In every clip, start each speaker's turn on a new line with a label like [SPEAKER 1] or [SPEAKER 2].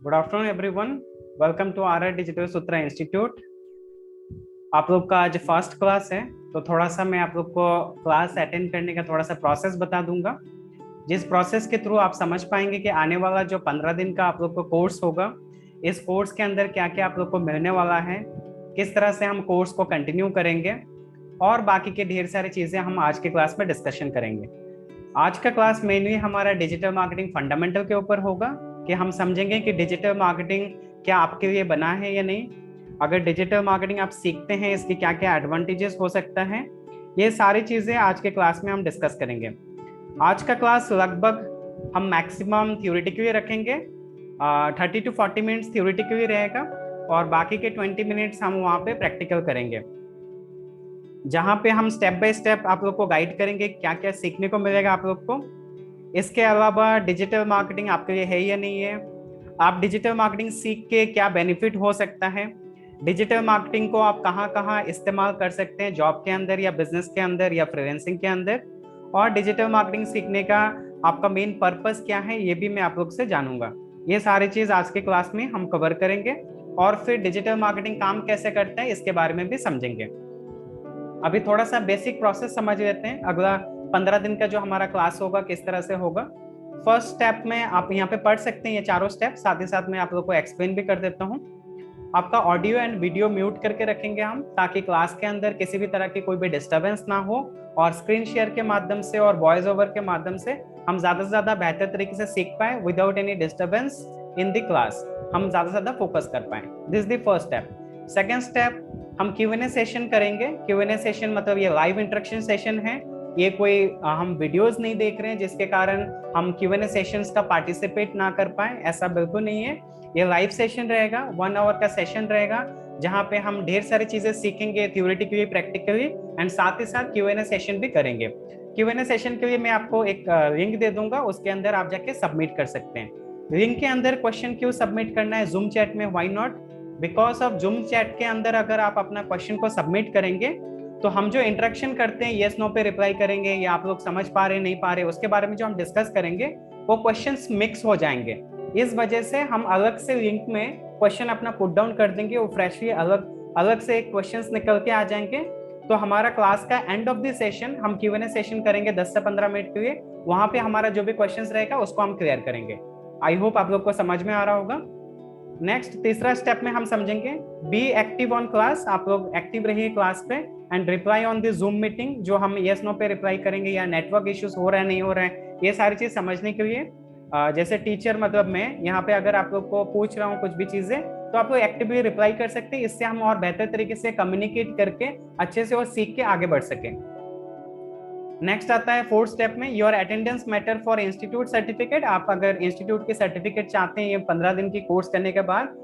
[SPEAKER 1] Good afternoon everyone. Welcome to our digital Sutra institute. आप लोग का आज फर्स्ट क्लास है, तो थोड़ा सा मैं आप लोग को क्लास अटेंड करने का थोड़ा सा प्रोसेस बता दूंगा, जिस प्रोसेस के थ्रू आप समझ पाएंगे कि आने वाला जो 15 दिन का आप लोग को कोर्स होगा, इस कोर्स के अंदर क्या क्या आप लोग को मिलने वाला है, किस तरह से हम कोर्स को कंटिन्यू करेंगे और बाकी के ढेर सारी चीज़ें हम आज के क्लास में डिस्कशन करेंगे। आज का क्लास मेनली हमारा डिजिटल मार्केटिंग फंडामेंटल के ऊपर होगा कि हम समझेंगे कि डिजिटल मार्केटिंग क्या आपके लिए बना है या नहीं। अगर डिजिटल मार्केटिंग आप सीखते हैं, इसके क्या क्या एडवांटेजेस हो सकता है, ये सारी चीज़ें आज के क्लास में हम डिस्कस करेंगे। आज का क्लास लगभग हम मैक्सिमम थ्योरेटिकली रखेंगे, 30 to 40 मिनट्स थ्योरेटिकली रहेगा और बाकी के 20 मिनट्स हम वहाँ पे प्रैक्टिकल करेंगे, जहाँ पे हम स्टेप बाय स्टेप आप लोग को गाइड करेंगे क्या क्या सीखने को मिलेगा आप लोग को। इसके अलावा डिजिटल मार्केटिंग आपके लिए है या नहीं है, आप डिजिटल मार्केटिंग सीख के क्या बेनिफिट हो सकता है, डिजिटल मार्केटिंग को आप कहाँ कहाँ इस्तेमाल कर सकते हैं, जॉब के अंदर या बिजनेस के अंदर या फ्रीलांसिंग के अंदर, और डिजिटल मार्केटिंग सीखने का आपका मेन पर्पस क्या है, ये भी मैं आप लोग से जानूंगा। ये सारी चीज आज के क्लास में हम कवर करेंगे और फिर डिजिटल मार्केटिंग काम कैसे करता है इसके बारे में भी समझेंगे। अभी थोड़ा सा बेसिक प्रोसेस समझ लेते हैं। अगला 15 दिन का जो हमारा क्लास होगा किस तरह से होगा। फर्स्ट स्टेप में आप यहाँ पे पढ़ सकते हैं ये चारों स्टेप, साथ ही साथ मैं आप लोग को एक्सप्लेन भी कर देता हूँ। आपका ऑडियो एंड वीडियो म्यूट करके रखेंगे हम, ताकि क्लास के अंदर किसी भी तरह की कोई भी डिस्टर्बेंस ना हो, और स्क्रीन शेयर के माध्यम से और वॉइस ओवर के माध्यम से हम ज्यादा से ज्यादा बेहतर तरीके से सीख पाए without any disturbance in the class, हम ज्यादा से ज्यादा फोकस कर पाए। This the first step. Second step, हम Q&A सेशन करेंगे। Q&A सेशन मतलब ये लाइव इंटरेक्शन सेशन है, ये कोई हम वीडियोस नहीं देख रहे हैं जिसके कारण हम Q&A सेशंस का पार्टिसिपेट ना कर पाए, ऐसा बिल्कुल नहीं है। ये लाइव सेशन रहेगा, 1 आवर का सेशन रहेगा, जहाँ पे हम ढेर सारी चीजें सीखेंगे थ्योरेटिकली प्रैक्टिकली, एंड साथ ही साथ Q&A सेशन भी करेंगे। Q&A सेशन के लिए मैं आपको एक लिंक दे दूंगा, उसके अंदर आप जाके सबमिट कर सकते हैं। लिंक के अंदर क्वेश्चन क्यों सबमिट करना है जूम चैट में, why not, because of zoom chat के अंदर अगर आप अपना क्वेश्चन को सबमिट करेंगे तो हम जो इंटरेक्शन करते हैं येस नो पे रिप्लाई करेंगे, या आप लोग समझ पा रहे नहीं पा रहे उसके बारे में जो हम डिस्कस करेंगे, वो क्वेश्चंस मिक्स हो जाएंगे। इस वजह से हम अलग से लिंक में क्वेश्चन अपना पुट डाउन कर देंगे, वो फ्रेशली अलग अलग से क्वेश्चंस निकल के आ जाएंगे। तो हमारा क्लास का एंड ऑफ द सेशन हम Q&A सेशन करेंगे 10 से 15 मिनट के लिए, वहां पे हमारा जो भी क्वेश्चंस रहेगा उसको हम क्लियर करेंगे। आई होप आप लोग को समझ में आ रहा होगा। नेक्स्ट तीसरा स्टेप में हम समझेंगे बी एक्टिव ऑन क्लास। आप लोग एक्टिव रहिए क्लास पे and reply on the zoom meeting, जो हम यस नो पे रिप्लाई करेंगे, या नेटवर्क इश्यूज हो रहा है नहीं हो रहा है, ये सारी चीज समझने के लिए जैसे टीचर मतलब मैं यहाँ पे अगर आप लोग को पूछ रहा हूँ कुछ भी चीजें, तो आप लोग एक्टिवली रिप्लाई कर सकते हैं। इससे हम और बेहतर तरीके से कम्युनिकेट करके अच्छे से और सीख के आगे बढ़ सकें। नेक्स्ट आता है फोर्थ स्टेप में, your attendance matter for institute certificate. आप अगर इंस्टीट्यूट के सर्टिफिकेट चाहते हैं ये 15 दिन की कोर्स करने के बाद,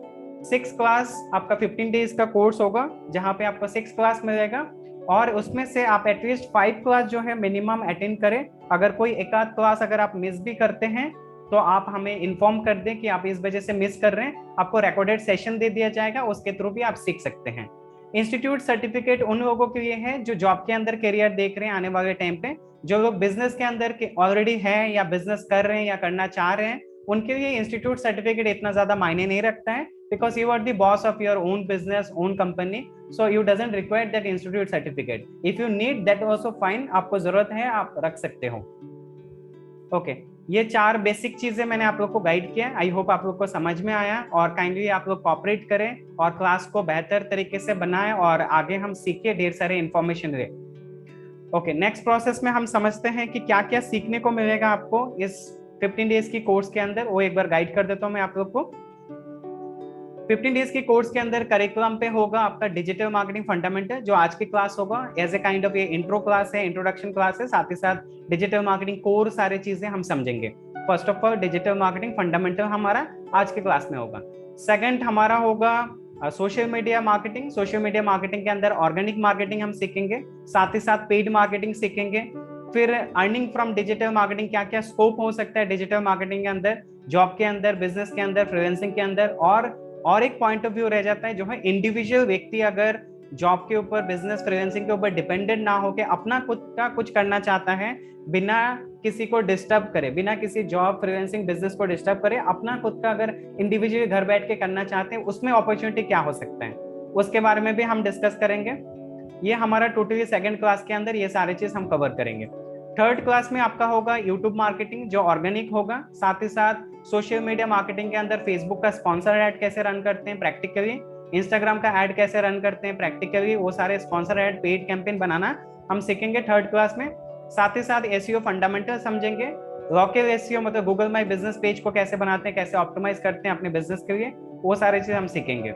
[SPEAKER 1] 6 क्लास आपका 15 डेज का कोर्स होगा, जहां पे आपको 6 क्लास मिलेगा, और उसमें से आप एटलीस्ट 5 क्लास जो है मिनिमम अटेंड करें। अगर कोई एक आध क्लास अगर आप मिस भी करते हैं तो आप हमें इन्फॉर्म कर दें कि आप इस वजह से मिस कर रहे हैं, आपको रिकॉर्डेड सेशन दे दिया जाएगा, उसके थ्रू भी आप सीख सकते हैं। इंस्टीट्यूट सर्टिफिकेट उन लोगों के लिए है जो जॉब के अंदर करियर देख रहे हैं आने वाले टाइम पे। जो लोग बिजनेस के अंदर ऑलरेडी है या बिजनेस कर रहे हैं या करना चाह रहे हैं, उनके लिए इंस्टीट्यूट सर्टिफिकेट इतना ज्यादा मायने नहीं रखता है, because you are the boss of your own business, own company, so you doesn't require that institute certificate. If you need that also fine, आपको जरूरत है आप रख सकते हो। ओके, ये 4 बेसिक चीजें मैंने आप लोग को गाइड किया। आई होप आप लोग को समझ में आया, और काइंडली आप लोग कॉपरेट करें और क्लास को बेहतर तरीके से बनाएं और आगे हम सीखे ढेर सारे इंफॉर्मेशन ले। ओके, नेक्स्ट प्रोसेस में हम समझते हैं कि क्या क्या सीखने को मिलेगा आपको इस 15 डेज की कोर्स के अंदर, वो एक बार गाइड कर देता हूं मैं आप लोग को। 15 डेज की कोर्स के अंदर करिकुलम पे होगा आपका डिजिटल मार्केटिंग फंडामेंटल, जो आज की क्लास होगा एज ए काइंड ऑफ ये इंट्रो क्लास है, इंट्रोडक्शन क्लास है, साथ ही साथ डिजिटल मार्केटिंग कोर सारे चीजें हम समझेंगे। First of all digital marketing fundamental हमारा आज की क्लास में होगा। सेकंड हमारा होगा social media marketing. Social media marketing के अंदर ऑर्गेनिक मार्केटिंग हम सीखेंगे, साथ ही साथ पेड मार्केटिंग सीखेंगे। फिर अर्निंग फ्रॉम डिजिटल मार्केटिंग, क्या क्या स्कोप हो सकता है डिजिटल मार्केटिंग के अंदर, जॉब के अंदर, बिजनेस के अंदर, फ्रीलांसिंग के अंदर। और एक पॉइंट ऑफ व्यू रह जाता है जो है इंडिविजुअल व्यक्ति अगर जॉब के ऊपर, बिजनेस फ्रीलांसिंग के ऊपर डिपेंडेंट ना होके अपना खुद का कुछ करना चाहता है बिना किसी को डिस्टर्ब करे, बिना किसी जॉब फ्रीलांसिंग बिजनेस को डिस्टर्ब करे, अपना खुद का अगर इंडिविजुअली घर बैठ के करना चाहते हैं, उसमें अपॉर्चुनिटी क्या हो सकता है, उसके बारे में भी हम डिस्कस करेंगे। ये हमारा टोटली सेकंड क्लास के अंदर ये सारी चीज हम कवर करेंगे। थर्ड क्लास में आपका होगा यूट्यूब मार्केटिंग, जो ऑर्गेनिक होगा। साथ ही साथ सोशल मीडिया मार्केटिंग के अंदर फेसबुक का स्पॉन्सर ऐड कैसे रन करते हैं प्रैक्टिकली, इंस्टाग्राम का ऐड कैसे रन करते हैं प्रैक्टिकली, वो सारे स्पॉन्सर ऐड, पेड कैंपेन बनाना हम सीखेंगे थर्ड क्लास में। साथ ही साथ एसईओ फंडामेंटल समझेंगे। लॉकल एसईओ मतलब गूगल माई बिजनेस पेज को कैसे बनाते हैं, कैसे ऑप्टिमाइज करते हैं अपने बिजनेस के लिए, वो सारी चीज हम सीखेंगे।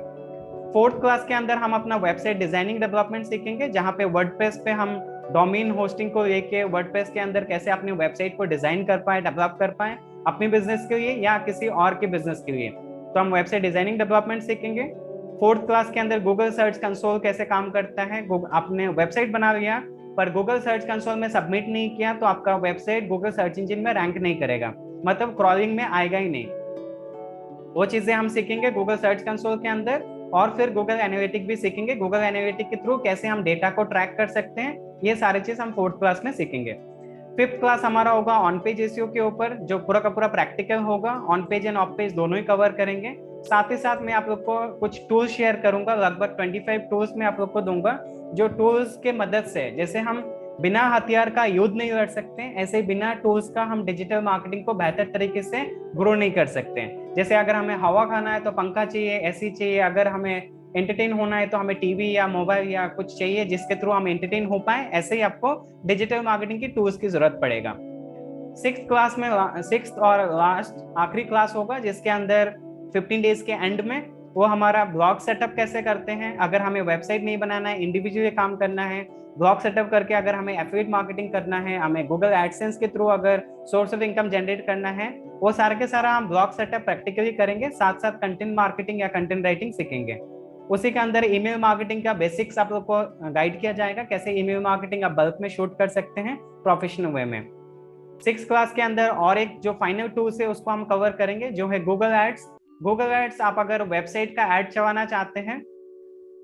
[SPEAKER 1] फोर्थ क्लास के अंदर हम अपना वेबसाइट डिजाइनिंग डेवलपमेंट सीखेंगे, जहां पे वर्डप्रेस पे हम डोमेन होस्टिंग को लेके वर्डप्रेस के अंदर कैसे अपनी वेबसाइट को डिजाइन कर पाए, डेवलप कर पाए अपने बिजनेस के लिए या किसी और के बिजनेस के लिए। तो हम वेबसाइट डिजाइनिंग डेवलपमेंट सीखेंगे। फोर्थ क्लास के अंदर गूगल सर्च कंसोल कैसे काम करता है। आपने वेबसाइट बना लिया पर गूगल सर्च कंसोल में सबमिट नहीं किया तो आपका वेबसाइट गूगल सर्च इंजन में रैंक नहीं करेगा, मतलब क्रॉलिंग में आएगा ही नहीं। वो चीजें हम सीखेंगे गूगल सर्च कंसोल के अंदर। और फिर गूगल एनालिटिक भी सीखेंगे, गूगल एनालिटिक के थ्रू कैसे हम डेटा को ट्रैक कर सकते हैं, ये सारी चीज हम फोर्थ क्लास में सीखेंगे। फिफ्थ क्लास हमारा होगा ऑन पेज एसईओ के ऊपर, जो पूरा का पूरा प्रैक्टिकल होगा, on page end of page दोनों ही कवर करेंगे। साथ ही साथ मैं आप लोग को कुछ टूल्स शेयर करूंगा, लगभग 25 टूल्स मैं आप लोग को दूंगा, जो टूल्स के मदद से, जैसे हम बिना हथियार का युद्ध नहीं लड़ सकते, ऐसे ही बिना टूल्स का हम डिजिटल मार्केटिंग को बेहतर तरीके से ग्रो नहीं कर सकते। जैसे अगर हमें हवा खाना है तो पंखा चाहिए, एसी चाहिए, अगर हमें एंटरटेन होना है तो हमें टीवी या मोबाइल या कुछ चाहिए जिसके थ्रू हम एंटरटेन हो पाए, ऐसे ही आपको डिजिटल मार्केटिंग की टूल्स की जरूरत पड़ेगा। सिक्स्थ क्लास में, सिक्स्थ और लास्ट आखिरी क्लास होगा जिसके अंदर 15 डेज के एंड में वो हमारा ब्लॉग सेटअप कैसे करते हैं। अगर हमें वेबसाइट नहीं बनाना है, इंडिविजुअली काम करना है, ब्लॉग सेटअप करके अगर हमें एफिलिएट मार्केटिंग करना है, हमें गूगल एडसेंस के थ्रू अगर सोर्स ऑफ इनकम जनरेट करना है, वो सारा के सारा हम ब्लॉग सेटअप प्रैक्टिकली करेंगे। साथ साथ कंटेंट मार्केटिंग या कंटेंट राइटिंग सीखेंगे। उसी के अंदर ईमेल मार्केटिंग का बेसिक्स आप लोग को गाइड किया जाएगा, कैसे ईमेल मार्केटिंग आप बल्क में शूट कर सकते हैं प्रोफेशनल वे में। सिक्स क्लास के अंदर और एक जो फाइनल टूल्स है उसको हम कवर करेंगे, जो है गूगल एड्स। गूगल एड्स, आप अगर वेबसाइट का एड चलाना चाहते हैं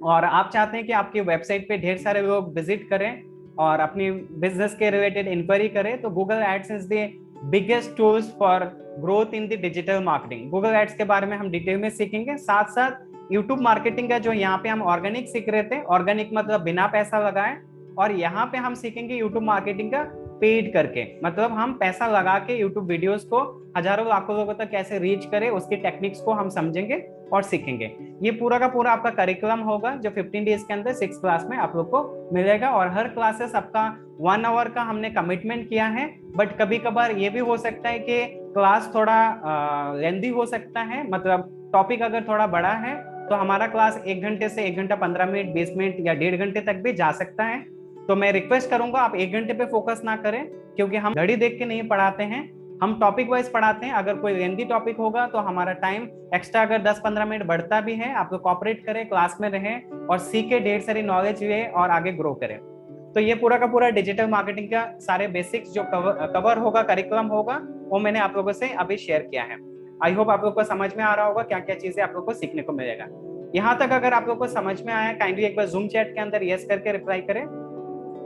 [SPEAKER 1] और आप चाहते हैं कि आपकी वेबसाइट पे ढेर सारे लोग विजिट करें और अपनी बिजनेस के रिलेटेड इंक्वायरी करें, तो Google ads is the biggest tools for growth in the digital marketing. Google ads के बारे में हम डिटेल में सीखेंगे। साथ साथ यूट्यूब मार्केटिंग का, जो यहाँ पे हम ऑर्गेनिक सीख रहे थे, ऑर्गेनिक मतलब बिना पैसा लगाए, और यहाँ पे हम सीखेंगे यूट्यूब मार्केटिंग का पेड करके, मतलब हम पैसा लगा के यूट्यूब वीडियोस को हजारों लाखों लोगों तक कैसे रीच करें, उसकी टेक्निक्स को हम समझेंगे और सीखेंगे। ये पूरा का पूरा आपका करिकुलम होगा जो 15 डेज के अंदर 6 क्लास में आप लोग को मिलेगा। और हर क्लासेस आपका 1 आवर का हमने कमिटमेंट किया है, बट कभी कभार ये भी हो सकता है कि क्लास थोड़ा लेंदी हो सकता है, मतलब टॉपिक अगर थोड़ा बड़ा है तो हमारा क्लास 1 घंटे से 1 घंटा 15 मिनट 20 मिनट या 1.5 घंटे तक भी जा सकता है। तो मैं रिक्वेस्ट करूंगा आप 1 घंटे पे फोकस ना करें, क्योंकि हम घड़ी देख के नहीं पढ़ाते हैं, हम टॉपिक वाइज पढ़ाते हैं। अगर कोई लेंदी टॉपिक होगा तो हमारा टाइम एक्स्ट्रा अगर 10-15 मिनट बढ़ता भी है, आप लोग कोऑपरेट करें, क्लास में रहें और सीखे, ढेर सारी नॉलेज ले और आगे ग्रो करें। तो ये पूरा का पूरा डिजिटल मार्केटिंग का सारे बेसिक्स जो कवर होगा, करिकुलम होगा, वो मैंने आप लोगों से अभी शेयर किया है। आई होप आप लोग को समझ में आ रहा होगा क्या क्या चीजें आप लोग को सीखने को मिलेगा। यहाँ तक अगर आप लोग को समझ में आया, काइंडली एक बार जूम चैट के अंदर यस करके रिप्लाई करें।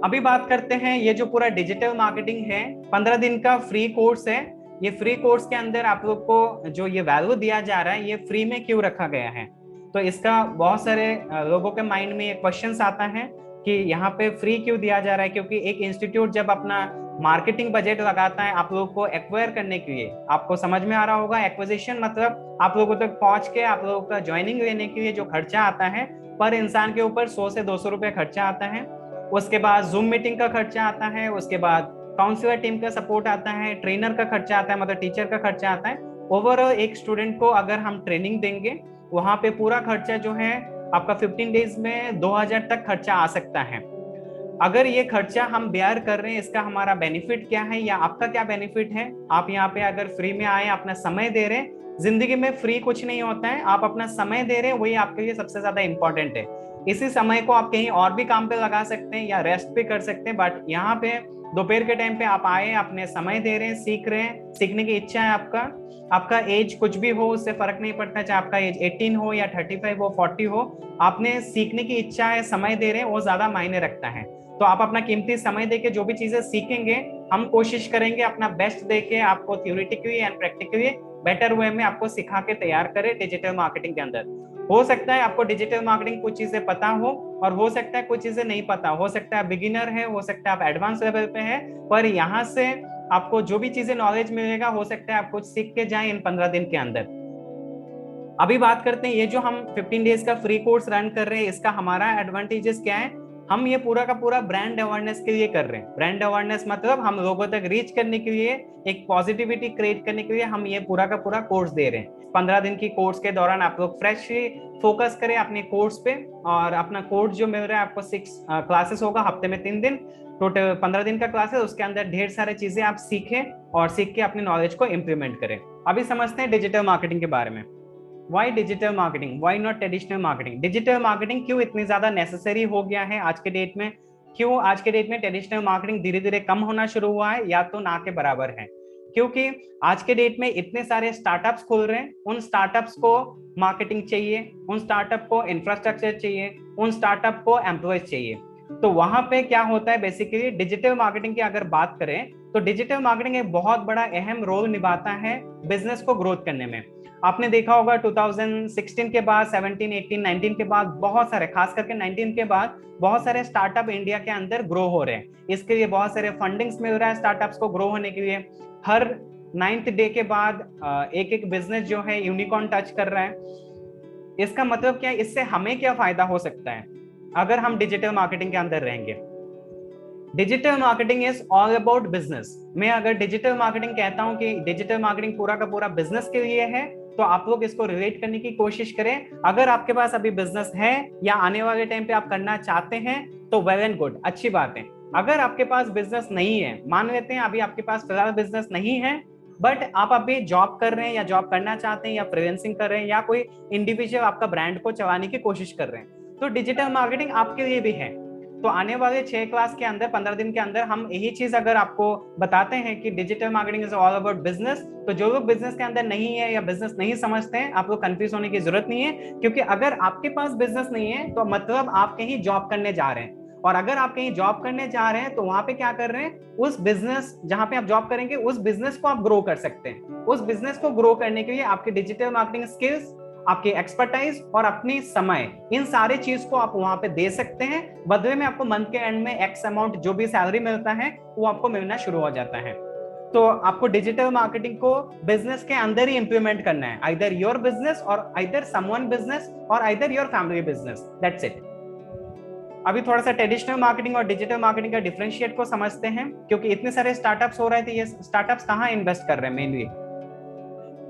[SPEAKER 1] अभी बात करते हैं, ये जो पूरा डिजिटल मार्केटिंग है 15 दिन का फ्री कोर्स है। ये फ्री कोर्स के अंदर आप लोग को जो ये वैल्यू दिया जा रहा है, ये फ्री में क्यों रखा गया है? तो इसका बहुत सारे लोगों के माइंड में ये क्वेश्चंस आता है कि यहाँ पे फ्री क्यों दिया जा रहा है, क्योंकि एक इंस्टीट्यूट जब अपना मार्केटिंग बजट लगाता है आप लोगों को एक्वायर करने के लिए, आपको समझ में आ रहा होगा, एक्विजिशन मतलब आप लोगों तक पहुंच के आप लोगों का ज्वाइनिंग लेने के लिए जो खर्चा आता है, पर इंसान के ऊपर 100 से 200 रुपए खर्चा आता है। उसके बाद जूम मीटिंग का खर्चा आता है, उसके बाद काउंसलर टीम का सपोर्ट आता है, ट्रेनर का खर्चा आता है, मतलब टीचर का खर्चा आता है। ओवरऑल एक स्टूडेंट को अगर हम ट्रेनिंग देंगे, वहां पे पूरा खर्चा जो है आपका 15 डेज में 2000 तक खर्चा आ सकता है। अगर ये खर्चा हम बेयर कर रहे हैं, इसका हमारा बेनिफिट क्या है या आपका क्या बेनिफिट है? आप यहाँ पे अगर फ्री में आए, अपना समय दे रहे हैं, जिंदगी में फ्री कुछ नहीं होता है, आप अपना समय दे रहे हैं वही आपके लिए सबसे ज्यादा इंपॉर्टेंट है। इसी समय को आप कहीं और भी काम पे लगा सकते हैं या रेस्ट भी कर सकते हैं, बट यहाँ पे दोपहर के टाइम पे आप आए, अपने समय दे रहे हैं, सीख रहे हैं, सीखने की इच्छा है आपका एज कुछ भी हो उससे फर्क नहीं पड़ता, चाहे आपका एज 18 हो या 35 हो 40 हो, आपने सीखने की इच्छा है, समय दे रहे हैं, वो ज्यादा मायने रखता है। तो आप अपना कीमती समय देके जो भी चीजें सीखेंगे, हम कोशिश करेंगे अपना बेस्ट देके आपको theoretically and practically better way में आपको सिखा के तैयार करें डिजिटल मार्केटिंग के अंदर। हो सकता है आपको डिजिटल मार्केटिंग कुछ चीजें पता हो और हो सकता है कुछ चीजें नहीं पता हो सकता है आप बिगिनर है, हो सकता है आप एडवांस लेवल पे है, पर यहाँ से आपको जो भी चीजें नॉलेज मिलेगा हो सकता है आप कुछ सीख के जाएं इन 15 दिन के अंदर। अभी बात करते हैं ये जो हम 15 डेज का फ्री कोर्स रन कर रहे हैं, इसका हमारा एडवांटेजेस क्या है। हम ये पूरा का पूरा ब्रांड अवेयरनेस के लिए कर रहे हैं। ब्रांड अवेयरनेस मतलब हम लोगों तक रीच करने के लिए, एक पॉजिटिविटी क्रिएट करने के लिए हम ये पूरा का पूरा कोर्स दे रहे हैं। 15 दिन की कोर्स के दौरान आप लोग फ्रेश फोकस करें अपने कोर्स पे, और अपना कोर्स जो मिल रहा है आपको 6 क्लासेस होगा, हफ्ते में 3 दिन, टोटल 15 दिन का क्लास है। उसके अंदर ढेर सारे चीजें आप सीखें और सीख के अपनी नॉलेज को इम्प्लीमेंट करें। अभी समझते हैं डिजिटल मार्केटिंग के बारे में। Why digital marketing, why not traditional marketing. Digital marketing क्यों इतनी ज्यादा नेसेसरी हो गया है आज के डेट में, क्यों आज के डेट में ट्रेडिशनल मार्केटिंग धीरे धीरे कम होना शुरू हुआ है या तो ना के बराबर है। क्योंकि आज के डेट में इतने सारे स्टार्टअप्स खुल रहे हैं, उन स्टार्टअप्स को मार्केटिंग चाहिए, उन स्टार्टअप को इंफ्रास्ट्रक्चर चाहिए, उन स्टार्टअप को एम्प्लॉयज चाहिए। तो वहां पे क्या होता है, बेसिकली डिजिटल मार्केटिंग की अगर बात करें तो डिजिटल मार्केटिंग एक बहुत बड़ा अहम रोल निभाता है बिजनेस को ग्रोथ करने में। आपने देखा होगा 2016 के बाद, 17, 18, 19 के बाद बहुत सारे, खास करके 19 के बाद बहुत सारे स्टार्टअप इंडिया के अंदर ग्रो हो रहे हैं। इसके लिए बहुत सारे फंडिंग्स मिल रहा है स्टार्टअप्स को ग्रो होने के लिए। हर 9th डे के बाद एक एक बिजनेस जो है यूनिकॉर्न टच कर रहा है। इसका मतलब क्या है, इससे हमें क्या फायदा हो सकता है अगर हम डिजिटल मार्केटिंग के अंदर रहेंगे। Digital marketing is all about business. मैं अगर डिजिटल मार्केटिंग कहता हूं कि डिजिटल मार्केटिंग पूरा का पूरा बिजनेस के लिए है, तो आप लोग इसको रिलेट करने की कोशिश करें। अगर आपके पास अभी बिजनेस है या आने वाले टाइम पे आप करना चाहते हैं तो वेल एंड गुड, अच्छी बात है। अगर आपके पास बिजनेस नहीं है, मान लेते हैं अभी आपके पास फिलहाल बिजनेस नहीं है, बट आप अभी जॉब कर रहे हैं या जॉब करना चाहते हैं या फ्रीलांसिंग कर रहे हैं या कोई इंडिविजुअल आपका ब्रांड को चलाने की कोशिश कर रहे हैं, तो डिजिटल मार्केटिंग आपके लिए भी है। तो आने वाले 6 क्लास के अंदर, 15 दिन के अंदर हम यही चीज अगर आपको बताते हैं कि digital marketing is all about business, तो जो लोग बिजनेस के अंदर नहीं है या बिजनेस नहीं समझते हैं, आप लोग कंफ्यूज होने की जरूरत नहीं है। क्योंकि अगर आपके पास बिजनेस नहीं है तो मतलब आप कहीं जॉब करने जा रहे हैं, और अगर आप कहीं जॉब करने जा रहे हैं तो वहां पे क्या कर रहे हैं, उस बिजनेस जहां पे आप जॉब करेंगे उस बिजनेस को आप ग्रो कर सकते हैं। उस बिजनेस को ग्रो करने के लिए आपके डिजिटल मार्केटिंग स्किल्स, आपकी एक्सपर्टाइज और अपनी समय, इन सारे चीज को आप वहां पे दे सकते हैं। बदले में आपको मंथ के एंड में एक्स अमाउंट जो भी सैलरी मिलता है वो आपको मिलना शुरू हो जाता है। तो आपको डिजिटल मार्केटिंग को बिजनेस के अंदर ही इंप्लीमेंट करना है, आइदर योर बिजनेस और आइदर समवन बिजनेस और either your family business, that's it. अभी थोड़ा सा ट्रेडिशनल मार्केटिंग और डिजिटल मार्केटिंग का डिफरेंशिएट को समझते हैं, क्योंकि इतने सारे स्टार्टअप्स हो रहे थे, ये स्टार्टअप्स कहाँ इन्वेस्ट कर रहे हैं मेनली।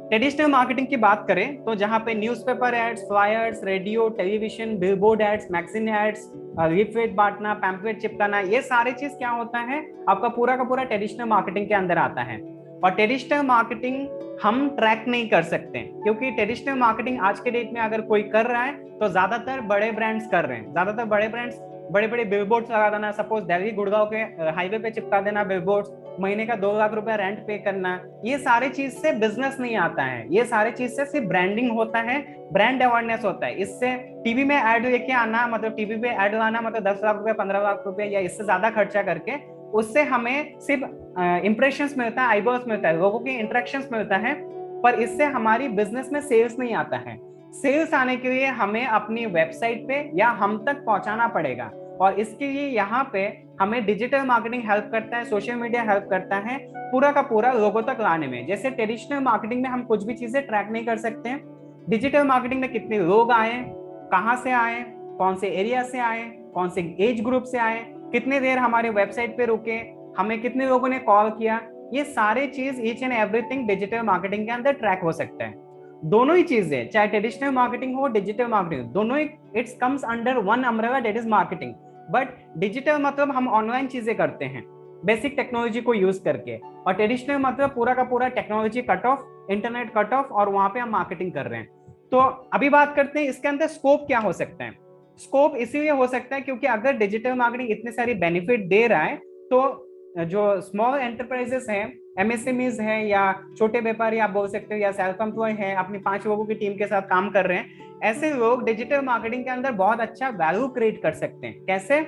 [SPEAKER 1] ट्रेडिशनल मार्केटिंग की बात करें तो जहां पे newspaper ads, flyers, radio, television, billboard ads, magazine ads, leaflet बांटना, पैम्पलेट चिपकाना, ये सारे चीज क्या होता है, आपका पूरा का पूरा ट्रेडिशनल मार्केटिंग के अंदर आता है। और ट्रेडिशनल मार्केटिंग हम ट्रैक नहीं कर सकते, क्योंकि ट्रेडिशनल मार्केटिंग आज के डेट में अगर कोई कर रहा है तो ज्यादातर बड़े ब्रांड्स कर रहे हैं। ज्यादातर बड़े ब्रांड्स बड़े बड़े बिलबोर्ड्स लगा देना, सपोज दिल्ली गुड़गांव के हाईवे पे चिपका देना बिलबोर्ड्स, महीने का 2 लाख रुपया रेंट पे करना, ये सारे चीज से बिजनेस नहीं आता है। ये सारे चीज से सिर्फ ब्रांडिंग होता है, ब्रांड अवेयरनेस होता है। इससे टीवी में ऐड लेके आना, मतलब टीवी पे ऐड लाना, मतलब 10 लाख रुपया, 15 लाख रुपया या इससे ज्यादा खर्चा करके, उससे हमें सिर्फ इंप्रेशंस मिलता है, आईबॉल्स मिलता है, लोगों के इंटरेक्शंस मिलता है, पर इससे हमारी बिजनेस में सेल्स नहीं आता है। सेल्स आने के लिए हमें अपनी वेबसाइट पे या हम तक पहुंचाना पड़ेगा, और इसके लिए यहाँ पे हमें डिजिटल मार्केटिंग हेल्प करता है, सोशल मीडिया हेल्प करता है पूरा का पूरा लोगों तक लाने में। जैसे ट्रेडिशनल मार्केटिंग में हम कुछ भी चीजें ट्रैक नहीं कर सकते हैं, डिजिटल मार्केटिंग में कितने लोग आए, कहाँ से आए, कौन से एरिया से आए, कौन से एज ग्रुप से आए, कितने देर हमारे वेबसाइट पे रुके, हमें कितने लोगों ने कॉल किया, ये सारे चीज each and everything digital marketing के अंदर ट्रैक हो सकता है। दोनों ही चीजें, चाहे ट्रेडिशनल मार्केटिंग हो, डिजिटल मार्केटिंग, दोनों ही it's comes under one umbrella, that is marketing. But digital मतलब हम ऑनलाइन चीजें करते हैं बेसिक टेक्नोलॉजी को यूज करके, और ट्रेडिशनल मतलब पूरा का पूरा technology cut off internet cut off और वहां पे हम मार्केटिंग कर रहे हैं। तो अभी बात करते हैं इसके अंदर स्कोप क्या हो सकता है। स्कोप इसीलिए हो सकता है क्योंकि अगर डिजिटल मार्केटिंग इतने सारी बेनिफिट दे रहा है तो जो स्मॉल एंटरप्राइजेस हैं, एमएसएमईज हैं, या छोटे व्यापारी आप बोल सकते हो, या सेल्फ एम्प्लॉय हैं, अपनी 5 लोगों की टीम के साथ काम कर रहे हैं, ऐसे लोग डिजिटल मार्केटिंग के अंदर बहुत अच्छा वैल्यू क्रिएट कर सकते हैं। कैसे?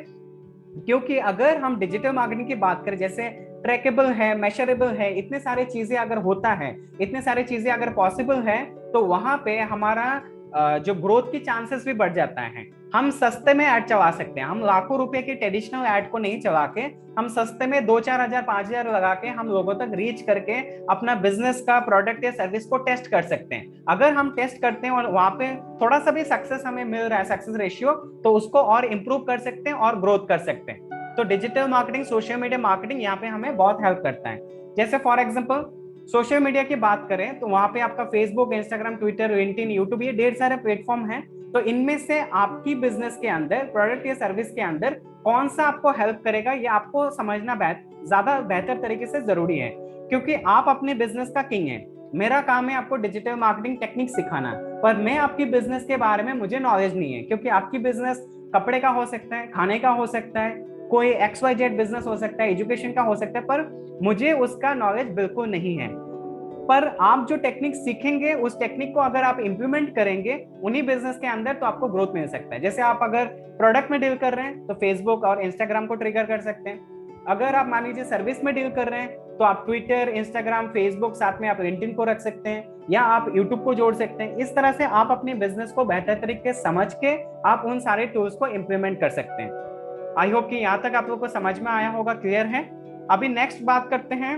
[SPEAKER 1] क्योंकि अगर हम डिजिटल मार्केटिंग की बात करें, जैसे ट्रैकेबल है, मेजरेबल है, इतने सारे चीजें अगर होता है, इतने सारे चीजें अगर पॉसिबल है, तो वहां पे हमारा जो ग्रोथ की चांसेस भी बढ़ जाता है। हम सस्ते में ऐड चला सकते हैं, हम लाखों रुपए की ट्रेडिशनल ऐड को नहीं चला के हम सस्ते में 2-4 हजार 5 हजार लगा के हम लोगों तक रीच करके अपना बिजनेस का प्रोडक्ट या सर्विस को टेस्ट कर सकते हैं। अगर हम टेस्ट करते हैं और वहां पे थोड़ा सा भी सक्सेस हमें मिल रहा है, सक्सेस रेशियो, तो उसको और इंप्रूव कर सकते हैं और ग्रोथ कर सकते हैं। तो digital marketing, social media marketing यहाँ पे हमें बहुत हेल्प करता है। जैसे फॉर एग्जाम्पल सोशल मीडिया की बात करें तो वहां पे आपका Facebook, Instagram, Twitter, LinkedIn, YouTube, ये ढेर सारे प्लेटफॉर्म हैं। तो इनमें से आपकी बिजनेस के अंदर, प्रोडक्ट या सर्विस के अंदर कौन सा आपको हेल्प करेगा, ये आपको समझना ज्यादा बेहतर तरीके से जरूरी है, क्योंकि आप अपने बिजनेस का किंग हैं। मेरा काम है आपको डिजिटल मार्केटिंग टेक्निक सिखाना, पर मैं आपकी बिजनेस के बारे में मुझे नॉलेज नहीं है, क्योंकि आपकी बिजनेस कपड़े का हो सकता है, खाने का हो सकता है, कोई XYZ बिजनेस हो सकता है, एजुकेशन का हो सकता है, पर मुझे उसका नॉलेज बिल्कुल नहीं है। पर आप जो टेक्निक सीखेंगे, उस टेक्निक को अगर आप इंप्लीमेंट करेंगे उन्हीं बिजनेस के अंदर, तो आपको ग्रोथ मिल सकता है। जैसे आप अगर प्रोडक्ट में डील कर रहे हैं तो फेसबुक और इंस्टाग्राम को ट्रिगर कर सकते हैं। अगर आप मान लीजिए सर्विस में डील कर रहे हैं तो आप ट्विटर, इंस्टाग्राम, फेसबुक, साथ में आप लिंक्डइन को रख सकते हैं, या आप यूट्यूब को जोड़ सकते हैं। इस तरह से आप अपने बिजनेस को बेहतर तरीके से समझ के आप उन सारे टूल्स को इंप्लीमेंट कर सकते हैं। आई होप कि यहाँ तक आप लोग को समझ में आया होगा, क्लियर है। अभी नेक्स्ट बात करते हैं,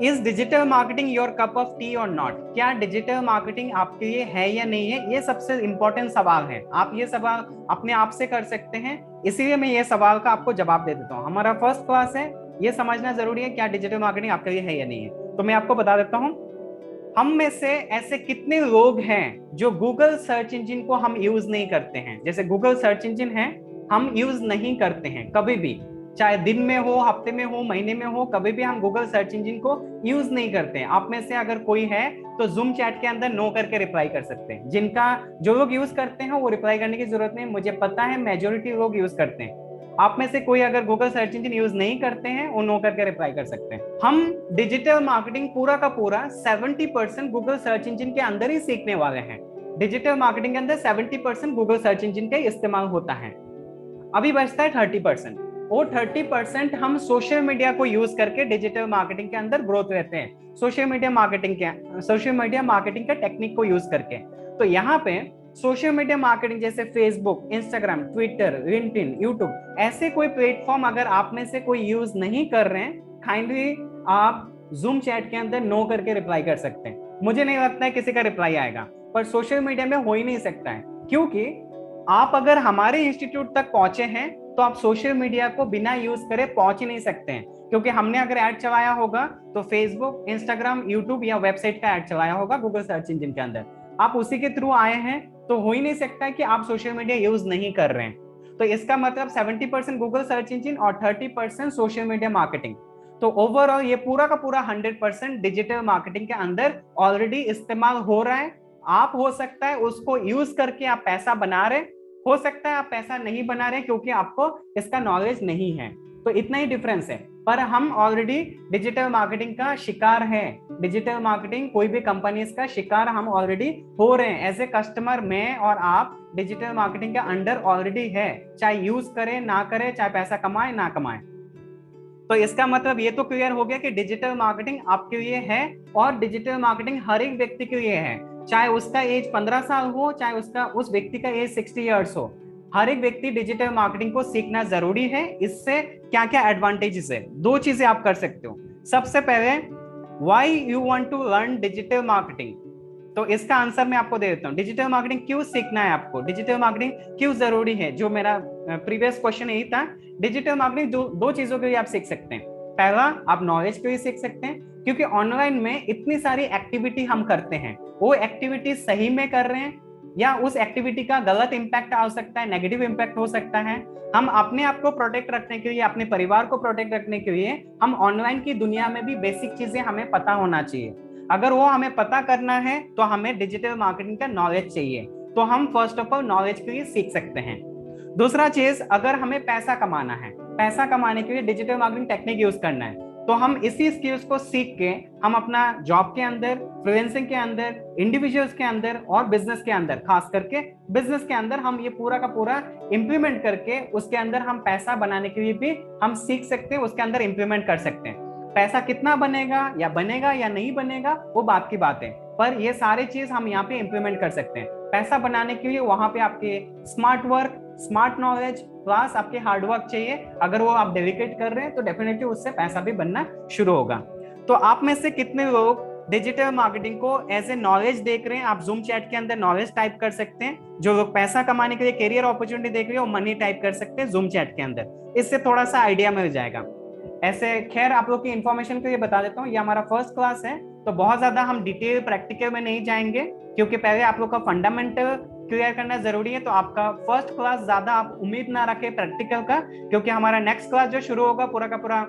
[SPEAKER 1] is digital marketing your cup of T और नॉट? क्या डिजिटल मार्केटिंग आपके लिए है या नहीं है? ये सबसे इंपॉर्टेंट सवाल है। आप ये सवाल अपने आप से कर सकते हैं, इसीलिए मैं ये सवाल का आपको जवाब दे देता हूँ। हमारा फर्स्ट क्लास है, ये समझना जरूरी है क्या डिजिटल मार्केटिंग आपके लिए है या नहीं है। तो मैं आपको बता देता हूँ, हम में से ऐसे कितने लोग हैं जो गूगल सर्च इंजन को हम यूज नहीं करते हैं? जैसे गूगल सर्च इंजन है, हम यूज नहीं करते हैं कभी भी, चाहे दिन में हो, हफ्ते में हो, महीने में हो, कभी भी हम गूगल सर्च इंजन को यूज नहीं करते हैं। आप में से अगर कोई है तो जूम चैट के अंदर नो करके रिप्लाई कर सकते हैं। जो लोग यूज करते हैं वो रिप्लाई करने की जरूरत नहीं, मुझे पता है मेजोरिटी लोग यूज करते हैं। आप में से कोई अगर गूगल सर्च इंजन यूज नहीं करते हैं, वो नो करके रिप्लाई कर सकते हैं। हम डिजिटल मार्केटिंग पूरा का पूरा 70% गूगल सर्च इंजन के अंदर ही सीखने वाले हैं। डिजिटल मार्केटिंग के अंदर 70% गूगल सर्च इंजन का इस्तेमाल होता है। अभी बचता है 30%। वो 30% हम सोशल मीडिया को यूज करके डिजिटल मार्केटिंग के अंदर ग्रोथ रहते हैं, सोशल मीडिया मार्केटिंग का टेक्निक को यूज करके। तो यहाँ पे सोशल मीडिया मार्केटिंग जैसे Facebook, Instagram, Twitter, LinkedIn, YouTube, ऐसे कोई प्लेटफॉर्म अगर आप में से कोई यूज नहीं कर रहे हैं, काइंडली आप जूम चैट के अंदर नो करके रिप्लाई कर सकते हैं। मुझे नहीं लगता है किसी का रिप्लाई आएगा, पर सोशल मीडिया में हो ही नहीं सकता है, क्योंकि आप अगर हमारे इंस्टीट्यूट तक पहुंचे हैं तो आप सोशल मीडिया को बिना यूज करे पहुंच ही नहीं सकते हैं, क्योंकि हमने अगर ऐड चलाया होगा तो फेसबुक, इंस्टाग्राम, यूट्यूब या वेबसाइट का ऐड चलाया होगा गूगल सर्च इंजन के अंदर, आप उसी के थ्रू आए हैं, तो हो ही नहीं सकता है कि आप सोशल मीडिया यूज नहीं कर रहे हैं। तो इसका मतलब 70% गूगल सर्च इंजन और 30% सोशल मीडिया मार्केटिंग। तो ओवरऑल ये पूरा का पूरा 100% डिजिटल मार्केटिंग के अंदर ऑलरेडी इस्तेमाल हो रहा है। आप हो सकता है उसको यूज करके आप पैसा बना रहे, हो सकता है आप पैसा नहीं बना रहे क्योंकि आपको इसका नॉलेज नहीं है। तो इतना ही डिफरेंस है, पर हम ऑलरेडी डिजिटल मार्केटिंग का शिकार है। डिजिटल मार्केटिंग कोई भी कंपनीज का शिकार हम ऑलरेडी हो रहे हैं। एज ए कस्टमर, मैं और आप डिजिटल मार्केटिंग के अंडर ऑलरेडी है, चाहे यूज करें ना करें, चाहे पैसा कमाए ना कमाए। तो इसका मतलब ये तो क्लियर हो गया कि डिजिटल मार्केटिंग आपके लिए है, और डिजिटल मार्केटिंग हर एक व्यक्ति के लिए है, चाहे उसका एज 15 साल हो, चाहे उस व्यक्ति का एज 60 ईयर्स हो। हर एक व्यक्ति डिजिटल मार्केटिंग को सीखना जरूरी है। इससे क्या क्या एडवांटेजेस है, 2 चीजें आप कर सकते हो। सबसे पहले, why you want to learn digital marketing? तो इसका आंसर मैं आपको दे देता हूँ। डिजिटल मार्केटिंग क्यों सीखना है आपको, डिजिटल मार्केटिंग क्यों जरूरी है, जो मेरा प्रीवियस क्वेश्चन यही था। डिजिटल मार्केटिंग दो चीजों के लिए आप सीख सकते हैं। पहला, आप नॉलेज के लिए सीख सकते हैं, क्योंकि ऑनलाइन में इतनी सारी एक्टिविटी हम करते हैं, वो एक्टिविटी सही में कर रहे हैं या उस एक्टिविटी का गलत इंपैक्ट आ सकता है, नेगेटिव इंपैक्ट हो सकता है। हम अपने आप को प्रोटेक्ट रखने के लिए, अपने परिवार को प्रोटेक्ट रखने के लिए, हम ऑनलाइन की दुनिया में भी बेसिक चीजें हमें पता होना चाहिए। अगर वो हमें पता करना है तो हमें डिजिटल मार्केटिंग का नॉलेज चाहिए, तो हम फर्स्ट ऑफ ऑल नॉलेज के लिए सीख सकते हैं। दूसरा चीज, अगर हमें पैसा कमाना है, पैसा कमाने के लिए डिजिटल मार्केटिंग टेक्निक यूज करना है, तो हम इसी स्किल्स को सीख के हम अपना जॉब के अंदर, फ्रीलांसिंग के अंदर, इंडिविजुअल्स के अंदर और बिजनेस के अंदर, खास करके बिजनेस के अंदर हम ये पूरा का पूरा इंप्लीमेंट करके उसके अंदर हम पैसा बनाने के लिए भी हम सीख सकते हैं, उसके अंदर इंप्लीमेंट कर सकते हैं। पैसा कितना बनेगा या नहीं बनेगा वो बात की बात है, पर ये सारी चीज हम यहाँ पे इंप्लीमेंट कर सकते हैं। पैसा बनाने के लिए वहां पे आपके smart work, smart knowledge plus आपके हार्डवर्क चाहिए। अगर वो आप डेडिकेट कर रहे हैं तो डेफिनेटली उससे पैसा भी बनना शुरू होगा। तो आप में से कितने लोग डिजिटल मार्केटिंग को एज ए नॉलेज देख रहे हैं? आप जूम चैट के अंदर नॉलेज टाइप कर सकते हैं। जो लोग पैसा कमाने के लिए करियर अपॉर्चुनिटी देख रहे हैं वो मनी टाइप कर सकते हैं जूम चैट के अंदर, इससे थोड़ा सा आइडिया मिल जाएगा। ऐसे खैर आप लोग की इन्फॉर्मेशन के लिए बता देता हूँ, ये हमारा फर्स्ट क्लास है, तो बहुत ज्यादा हम डिटेल प्रैक्टिकल में नहीं जाएंगे, क्योंकि पहले आप लोग का फंडामेंटल क्लियर करना जरूरी है। तो आपका फर्स्ट क्लास ज्यादा आप उम्मीद ना रखें प्रैक्टिकल का, क्योंकि हमारा नेक्स्ट क्लास जो शुरू होगा पूरा का पूरा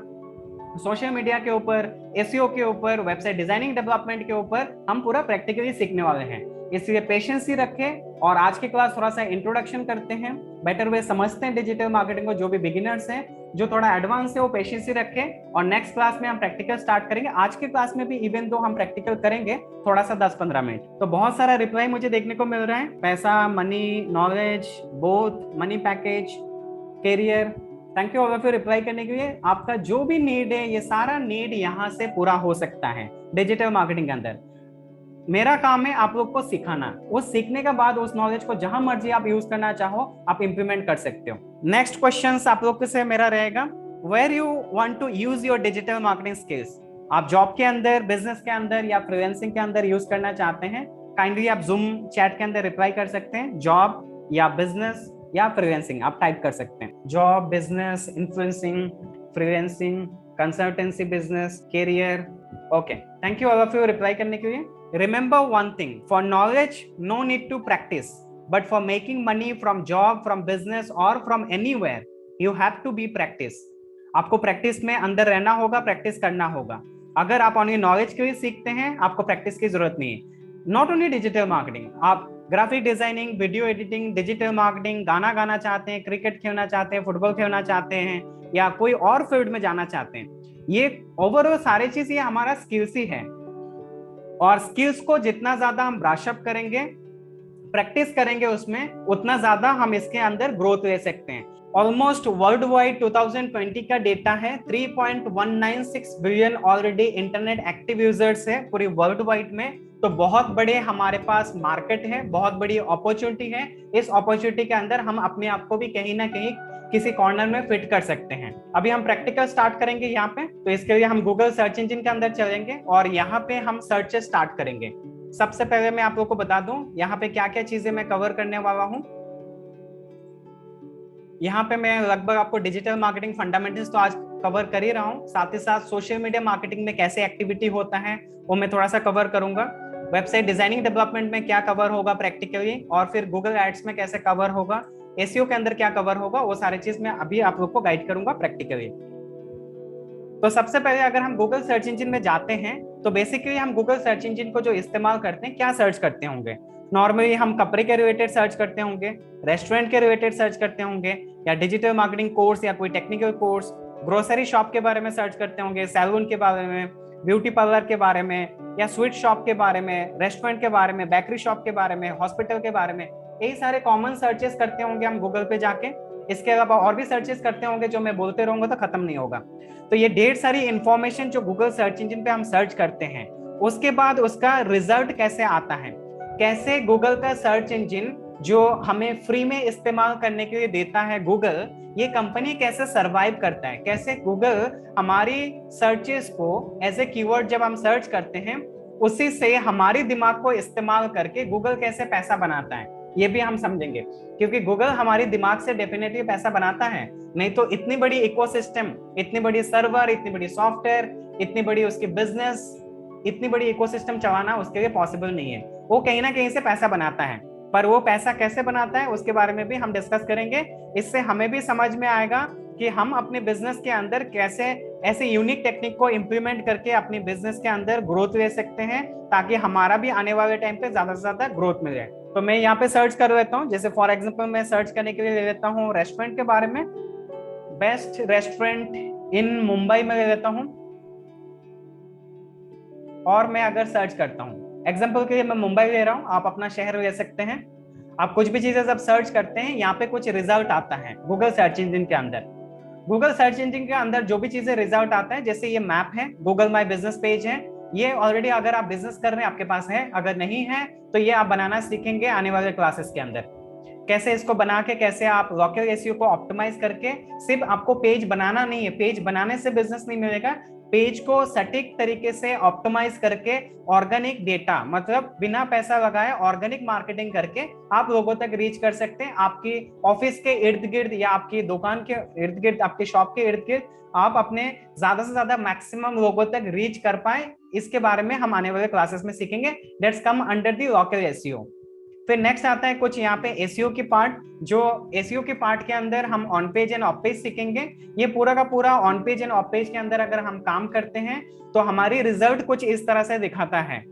[SPEAKER 1] सोशल मीडिया के ऊपर, एसईओ के ऊपर, वेबसाइट डिजाइनिंग डेवलपमेंट के ऊपर हम पूरा प्रैक्टिकली सीखने वाले हैं। इसलिए पेशेंस ही रखें, और आज की क्लास थोड़ा सा इंट्रोडक्शन करते हैं, बेटर वे समझते हैं डिजिटल मार्केटिंग को। जो भी बिगिनर्स हैं, जो थोड़ा एडवांस है, वो पेशेंस ही रखें, और नेक्स्ट क्लास में हम प्रैक्टिकल स्टार्ट करेंगे। आज की क्लास में भी इवन दो हम प्रैक्टिकल करेंगे थोड़ा सा 10-15 मिनट। तो बहुत सारा रिप्लाई मुझे देखने को मिल रहा है, पैसा, money, knowledge, both, money package, career. Thank you all of you reply करने के लिए। आपका जो भी नीड है, ये सारा नीड यहाँ से पूरा हो सकता है डिजिटल मार्केटिंग के अंदर। मेरा काम है आप लोग को सिखाना, वो सीखने के बाद उस नॉलेज को जहां मर्जी आप यूज करना चाहो आप इंप्लीमेंट कर सकते हो। नेक्स्ट क्वेश्चन आप लोग से मेरा रहेगा, where you want to use your digital marketing skills. आप जॉब के अंदर, बिजनेस के अंदर या फ्रीलांसिंग के अंदर यूज करना चाहते हैं, काइंडली आप जूम चैट के अंदर रिप्लाई कर सकते हैं। जॉब या बिजनेस या फ्रीलांसिंग आप टाइप कर सकते हैं। Job, business, influencing, freelancing, consultancy business, career. Okay, thank you all of you reply करने के लिए। Remember one thing, for knowledge no need to practice, but for making money from job, from business or from anywhere you have to be practice। आपको practice में अंदर रहना होगा, practice करना होगा। अगर आप ऑनली नॉलेज के लिए सीखते हैं, आपको प्रैक्टिस की जरूरत नहीं है। नॉट ओनली डिजिटल मार्केटिंग, आप graphic designing, video editing, digital marketing, गाना गाना चाहते हैं, क्रिकेट खेलना चाहते हैं, फुटबॉल खेलना चाहते हैं, या कोई और फील्ड में जाना चाहते हैं, ये ओवरऑल सारी चीज ये हमारा स्किल्स ही है। और स्किल्स को जितना ज्यादा हम ब्रशअप करेंगे, प्रैक्टिस करेंगे उसमें, उतना ज्यादा हम इसके अंदर ग्रोथ ले सकते हैं। ऑलमोस्ट वर्ल्ड वाइड 2020 का डेटा है, 3.196 billion already internet active users है पूरी वर्ल्ड वाइड में। तो बहुत बड़े हमारे पास मार्केट है, बहुत बड़ी अपॉर्चुनिटी है। इस अपॉर्चुनिटी के अंदर हम अपने आप को भी कहीं ना कहीं किसी कॉर्नर में फिट कर सकते हैं। अभी हम प्रैक्टिकल स्टार्ट करेंगे यहाँ पे, तो इसके लिए हम गूगल सर्च इंजन के अंदर चलेंगे और यहाँ पे हम सर्च स्टार्ट करेंगे। सबसे पहले मैं आप लोग को बता दूं यहाँ पे क्या क्या चीजें मैं कवर करने वाला हूँ। यहाँ पे मैं लगभग आपको डिजिटल मार्केटिंग फंडामेंटल्स तो आज कवर कर ही रहा हूँ, साथ ही साथ सोशल मीडिया मार्केटिंग में कैसे एक्टिविटी होता है वो मैं थोड़ा सा कवर करूंगा। वेबसाइट डिजाइनिंग डेवलपमेंट में क्या कवर होगा प्रैक्टिकली, और फिर गूगल एड्स में कैसे कवर होगा, एसईओ के अंदर क्या कवर होगा, वो सारी चीज मैं अभी आप लोग को गाइड करूंगा प्रैक्टिकली। तो सबसे पहले अगर हम गूगल सर्च इंजन में जाते हैं, तो बेसिकली हम गूगल सर्च इंजन को जो इस्तेमाल करते हैं, क्या सर्च करते होंगे? नॉर्मली हम कपड़े के रिलेटेड सर्च करते होंगे, रेस्टोरेंट के रिलेटेड सर्च करते होंगे, या डिजिटल मार्केटिंग कोर्स या कोई टेक्निकल कोर्स, ग्रोसरी शॉप के बारे में सर्च करते होंगे, सैलून के बारे में, ब्यूटी पार्लर के बारे में, या स्वीट शॉप के बारे में, रेस्टोरेंट के बारे में, बेकरी शॉप के बारे में, हॉस्पिटल के बारे में। यही सारे कॉमन सर्चेस करते होंगे हम गूगल पे जाके। इसके अलावा और भी सर्चेस करते होंगे जो मैं बोलते रहूंगा तो खत्म नहीं होगा। तो ये ढेर सारी इंफॉर्मेशन जो गूगल सर्च इंजन पे हम सर्च करते हैं, उसके बाद उसका रिजल्ट कैसे आता है, कैसे गूगल का सर्च इंजन जो हमें फ्री में इस्तेमाल करने के लिए देता है गूगल, ये कंपनी कैसे सरवाइव करता है, कैसे गूगल हमारी सर्चेस को एज ए कीवर्ड जब हम सर्च करते हैं उसी से हमारी दिमाग को इस्तेमाल करके गूगल कैसे पैसा बनाता है, ये भी हम समझेंगे। क्योंकि गूगल हमारी दिमाग से डेफिनेटली पैसा बनाता है, नहीं तो इतनी बड़ी इकोसिस्टम, इतनी बड़ी सर्वर, इतनी बड़ी सॉफ्टवेयर, इतनी बड़ी उसकी बिजनेस, इतनी बड़ी इकोसिस्टम चलाना उसके लिए पॉसिबल नहीं है। वो कहीं ना कहीं से पैसा बनाता है, पर वो पैसा कैसे बनाता है उसके बारे में भी हम डिस्कस करेंगे। इससे हमें भी समझ में आएगा कि हम अपने बिजनेस के अंदर कैसे ऐसे यूनिक टेक्निक को इम्प्लीमेंट करके अपनी बिजनेस के अंदर ग्रोथ ले सकते हैं, ताकि हमारा भी आने वाले टाइम पे ज्यादा से ज्यादा ग्रोथ मिल जाए। तो मैं यहाँ पे सर्च कर लेता हूँ, जैसे फॉर एग्जांपल मैं सर्च करने के लिए ले लेता हूँ रेस्टोरेंट के बारे में, बेस्ट रेस्टोरेंट इन मुंबई में ले लेता हूँ, और मैं अगर सर्च करता हूँ, एग्जाम्पल के लिए मैं मुंबई ले रहा हूँ, आप अपना शहर ले सकते हैं। आप कुछ भी चीजें जब सर्च करते हैं, यहाँ पे कुछ रिजल्ट आता है गूगल सर्च इंजन के अंदर। गूगल सर्च इंजन के अंदर जो भी चीजें रिजल्ट आता है, जैसे ये मैप है, गूगल माई बिजनेस पेज है, ये ऑलरेडी अगर आप बिजनेस कर रहे हैं आपके पास है, अगर नहीं है तो ये आप बनाना सीखेंगे आने वाले क्लासेस के अंदर। कैसे इसको बना के, कैसे आप लोकल एसईओ को ऑप्टिमाइज करके, सिर्फ आपको पेज बनाना नहीं है, पेज बनाने से बिजनेस नहीं मिलेगा, पेज को सटीक तरीके से ऑप्टिमाइज करके ऑर्गेनिक डेटा, मतलब बिना पैसा लगाए ऑर्गेनिक मार्केटिंग करके आप लोगों तक रीच कर सकते हैं। आपकी ऑफिस के इर्द गिर्द या आपकी दुकान के इर्द गिर्द, आपके शॉप के इर्द गिर्द आप अपने ज्यादा से ज्यादा मैक्सिमम लोगों तक रीच कर पाए, इसके बारे में हम आने वाले क्लासेस में सीखेंगे। That's come under the local SEO. फिर नेक्स्ट आता है कुछ यहाँ पे एसईओ की पार्ट, जो एसईओ के पार्ट के अंदर हम on page end of page सीखेंगे। ये पूरा का पूरा on page end of page के अंदर अगर हम काम करते हैं तो हमारी रिजल्ट कुछ इस तरह से दिखाता है।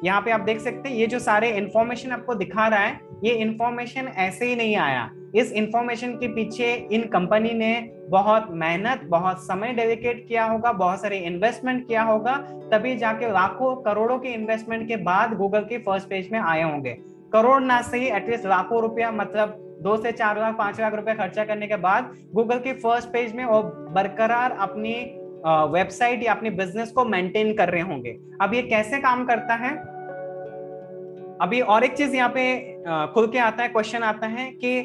[SPEAKER 1] यहाँ पे आप देख सकते हैं, ये जो सारे इंफॉर्मेशन आपको दिखा रहा है, ये इंफॉर्मेशन ऐसे ही नहीं आया। इस इंफॉर्मेशन के पीछे इन कंपनी ने बहुत मेहनत, बहुत समय डेडिकेट किया होगा, बहुत सारे इन्वेस्टमेंट किया होगा, तभी जाके लाखों करोड़ों के इन्वेस्टमेंट के बाद गूगल के फर्स्ट पेज में आए होंगे। करोड़ ना सही, एटलीस्ट लाखों रुपया, मतलब 2 से 4 लाख 5 लाख रुपए खर्चा करने के बाद गूगल के फर्स्ट पेज में और बरकरार अपनी वेबसाइट या अपनी बिजनेस को मेंटेन कर रहे होंगे। अब ये कैसे काम करता है, अभी और एक चीज यहाँ पे खुल के आता है, क्वेश्चन आता है कि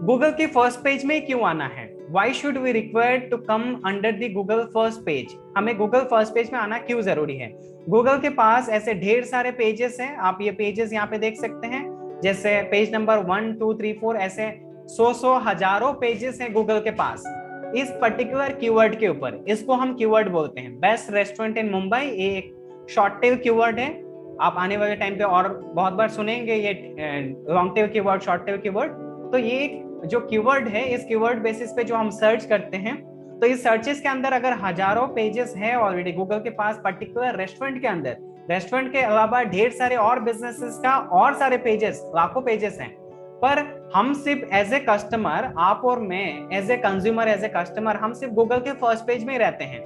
[SPEAKER 1] गूगल के फर्स्ट पेज में क्यों आना है, why should we required to come under the Google first page, हमें गूगल फर्स्ट पेज में आना क्यों जरूरी है। गूगल के पास ऐसे ढेर सारे पेजेस हैं, आप ये पेजेस यहाँ पे देख सकते हैं, जैसे पेज नंबर 1 2 3 4, ऐसे 100 हजारों पेजेस हैं गूगल के पास इस पर्टिकुलर कीवर्ड के ऊपर। इसको हम कीवर्ड बोलते हैं, बेस्ट रेस्टोरेंट इन मुंबई, ये एक शॉर्ट टेल कीवर्ड है। आप आने वाले टाइम पे और बहुत बार सुनेंगे ये long tail keyword, short tail keyword. तो ये जो कीवर्ड है, इस कीवर्ड बेसिस पे जो हम सर्च करते हैं, तो इस सर्चेस के अंदर अगर हजारों पेजेस है ऑलरेडी गूगल के पास पर्टिकुलर रेस्टोरेंट के अंदर, रेस्टोरेंट के अलावा ढेर सारे और बिजनेसेस का और सारे पेजेस, लाखों पेजेस हैं, पर हम सिर्फ एज ए कस्टमर, आप और मैं as a consumer, as a customer, हम सिर्फ गूगल के फर्स्ट पेज में ही रहते हैं।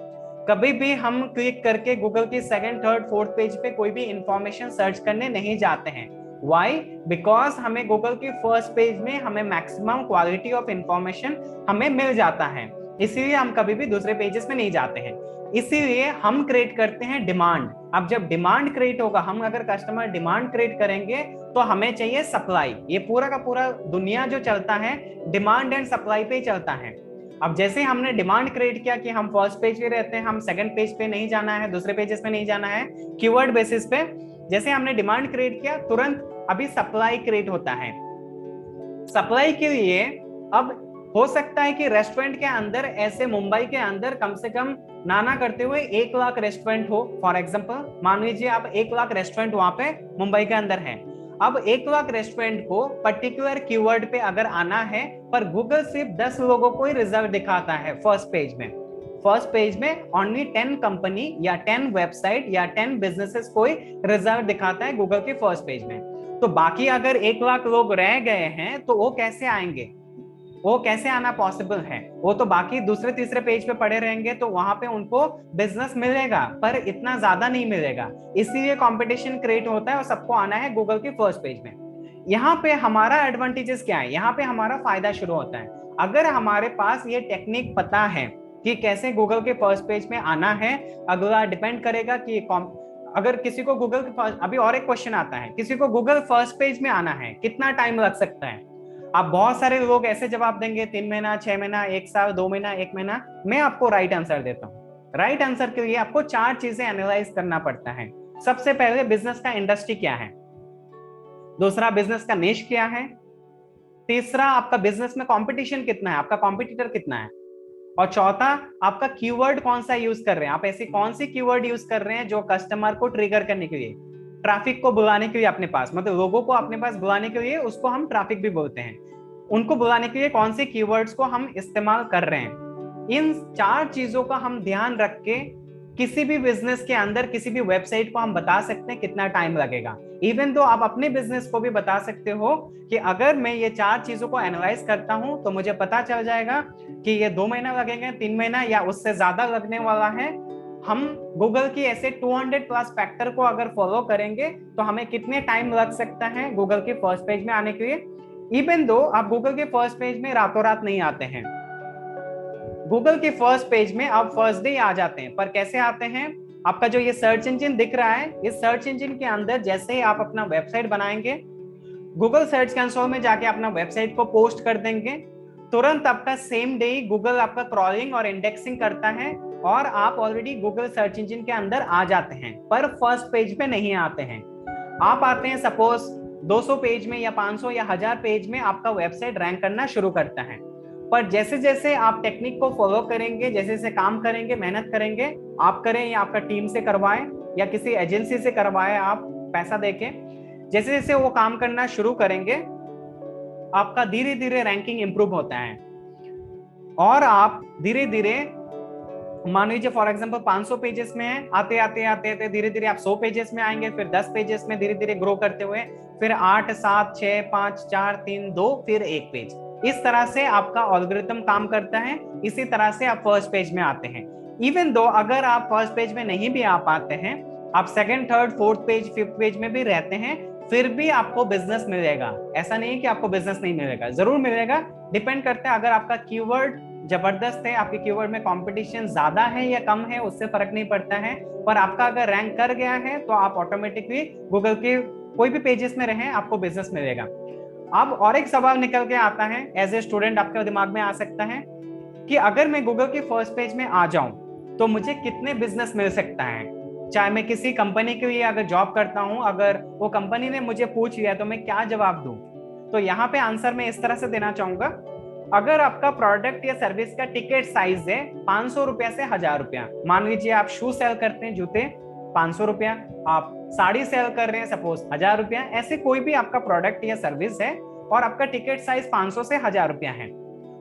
[SPEAKER 1] कभी भी हम क्लिक करके गूगल की सेकंड, थर्ड, फोर्थ पेज पे कोई भी इंफॉर्मेशन सर्च करने नहीं जाते हैं। Why? Because हमें गूगल की फर्स्ट पेज में हमें मैक्सिमम क्वालिटी ऑफ इंफॉर्मेशन हमें मिल जाता है, इसीलिए हम कभी भी दूसरे पेजेस में नहीं जाते हैं। इसीलिए हम क्रिएट करते हैं डिमांड। अब जब डिमांड क्रिएट होगा, हम अगर कस्टमर डिमांड क्रिएट करेंगे तो हमें चाहिए सप्लाई। ये पूरा का पूरा दुनिया जो चलता है डिमांड एंड सप्लाई पे ही चलता है। अब जैसे हमने डिमांड क्रिएट किया कि हम फर्स्ट पेज पे रहते हैं, हम सेकंड पेज पे नहीं जाना है, दूसरे पेजेस पे नहीं जाना है, कीवर्ड बेसिस पे जैसे हमने डिमांड क्रिएट किया, तुरंत अभी सप्लाई क्रिएट होता है। सप्लाई के लिए अब हो सकता है कि रेस्टोरेंट के अंदर, ऐसे मुंबई के अंदर कम से कम नाना करते हुए 1 लाख रेस्टोरेंट हो। फॉर एग्जांपल मान लीजिए आप 1 लाख रेस्टोरेंट वहां पे मुंबई के अंदर है। अब 1 लाख रेस्टोरेंट को पर्टिकुलर कीवर्ड पे अगर आना है, पर गूगल सिर्फ 10 लोगों को ही रिजल्ट दिखाता है फर्स्ट पेज में। फर्स्ट पेज में ओनली 10 कंपनी या 10 वेबसाइट या 10 बिजनेसेस को ही रिजल्ट दिखाता है गूगल के फर्स्ट पेज में। तो बाकी अगर 1 लाख लोग रह गए हैं तो वो कैसे आएंगे, वो कैसे आना पॉसिबल है। वो तो बाकी दूसरे तीसरे पेज पे पड़े रहेंगे, तो वहां पे उनको बिजनेस मिलेगा पर इतना ज्यादा नहीं मिलेगा। इसीलिए कंपटीशन क्रिएट होता है और सबको आना है गूगल के फर्स्ट पेज में। यहाँ पे हमारा एडवांटेजेस क्या है, यहाँ पे हमारा फायदा शुरू होता है। अगर हमारे पास ये टेक्निक पता है कि कैसे गूगल के फर्स्ट पेज में आना है, अगला डिपेंड करेगा कि अगर किसी को गूगल के फर्स्ट, अभी और एक क्वेश्चन आता है, किसी को गूगल फर्स्ट पेज में आना है कितना टाइम लग सकता है। आप बहुत सारे लोग ऐसे जवाब देंगे 3 महीना, 6 महीना, 1 साल, 2 महीना, 1 महीना। मैं आपको राइट आंसर देता हूँ। राइट आंसर के लिए आपको 4 चीजें एनालाइज करना पड़ता है। सबसे पहले बिजनेस का इंडस्ट्री क्या है, दूसरा बिजनेस का निश क्या है, तीसरा आपका बिजनेस में कंपटीशन कितना है, आपका कॉम्पिटिटर कितना है, और चौथा आपका कीवर्ड कौन सा यूज कर रहे हैं, आप ऐसी कौन सी कीवर्ड यूज कर रहे हैं जो कस्टमर को ट्रिगर करने के लिए, ट्रैफिक को बुलाने के लिए अपने पास, मतलब लोगों को अपने पास बुलाने के लिए, उसको हम ट्रैफिक भी बोलते हैं। उनको बुलाने के लिए कौन से कीवर्ड्स को हम इस्तेमाल कर रहे हैं। इन 4 चीजों का हम ध्यान रख के किसी भी बिजनेस के अंदर किसी भी वेबसाइट को हम बता सकते हैं कितना टाइम लगेगा। इवन तो आप अपने बिजनेस को भी बता सकते हो कि अगर मैं ये 4 चीजों को एनालाइज करता हूं तो मुझे पता चल जाएगा कि ये 2 महीना लगेंगे, 3 महीना या उससे ज्यादा लगने वाला है। हम गूगल की ऐसे 200 प्लस फैक्टर को अगर फॉलो करेंगे तो हमें कितने टाइम लग सकता है गूगल के फर्स्ट पेज में आने के लिए। इवन दो आप गूगल के फर्स्ट पेज में रातों रात नहीं आते हैं, गूगल के फर्स्ट पेज में आप फर्स्ट डे आ जाते हैं। पर कैसे आते हैं? आपका जो ये सर्च इंजन दिख रहा है, इस सर्च इंजन के अंदर जैसे ही आप अपना वेबसाइट बनाएंगे, गूगल सर्च कंसोल में जाके अपना वेबसाइट को पोस्ट कर देंगे, तुरंत आपका सेम डे गूगल आपका क्रॉलिंग और इंडेक्सिंग करता है और आप ऑलरेडी गूगल सर्च इंजन के अंदर आ जाते हैं, पर फर्स्ट पेज पे नहीं आते हैं। आप आते हैं सपोज 200 पेज में या 500 या 1000 पेज में आपका वेबसाइट रैंक करना शुरू करता है। पर जैसे जैसे आप टेक्निक को फॉलो करेंगे, जैसे जैसे काम करेंगे, मेहनत करेंगे, आप करें या आपका टीम से करवाएं या किसी एजेंसी से करवाएं आप पैसा देके, जैसे जैसे वो काम करना शुरू करेंगे आपका धीरे धीरे रैंकिंग इंप्रूव होता है और आप धीरे धीरे मान लीजिए फॉर एग्जांपल 500 पेजेस में है, आते आते आते आते धीरे धीरे आप 100 पेजेस में आएंगे, फिर 10 पेजेस में धीरे धीरे ग्रो करते हुए फिर 8 7 6 5 4 3 2 फिर 1 पेज। इस तरह से आपका एल्गोरिथम काम करता है। इसी तरह से आप फर्स्ट पेज में आते हैं। इवन दो अगर आप फर्स्ट पेज में नहीं भी आ पाते हैं, आप second third fourth page fifth page में भी रहते हैं, फिर भी आपको बिजनेस मिलेगा। ऐसा नहीं कि आपको बिजनेस नहीं मिलेगा, जरूर मिलेगा। डिपेंड करता है अगर आपका कीवर्ड जबरदस्त है, आपके कीवर्ड में कंपटीशन ज्यादा है या कम है, उससे फर्क नहीं पड़ता है। पर आपका अगर रैंक कर गया है तो आप ऑटोमेटिकली गूगल के कोई भी पेजेस में रहें आपको बिजनेस मिलेगा। अब और एक सवाल निकल के आता है, एज ए स्टूडेंट आपके दिमाग में आ सकता है कि अगर मैं गूगल के फर्स्ट पेज में आ जाऊं तो मुझे कितने बिजनेस मिल सकता है। चाहे मैं किसी कंपनी के लिए अगर जॉब करता हूं, अगर वो कंपनी ने मुझे पूछ लिया तो मैं क्या जवाब दूं? तो यहाँ पे आंसर मैं इस तरह से देना चाहूंगा, अगर आपका प्रोडक्ट या सर्विस का टिकट साइज है 500 रुपया से 1000 रुपया, मान लीजिए आप शू सेल करते हैं, जूते 500 रुपया, आप साड़ी सेल कर रहे हैं सपोज 1000 रुपया, ऐसे कोई भी आपका प्रोडक्ट या सर्विस है और आपका टिकट साइज 500 से 1000 रुपया है,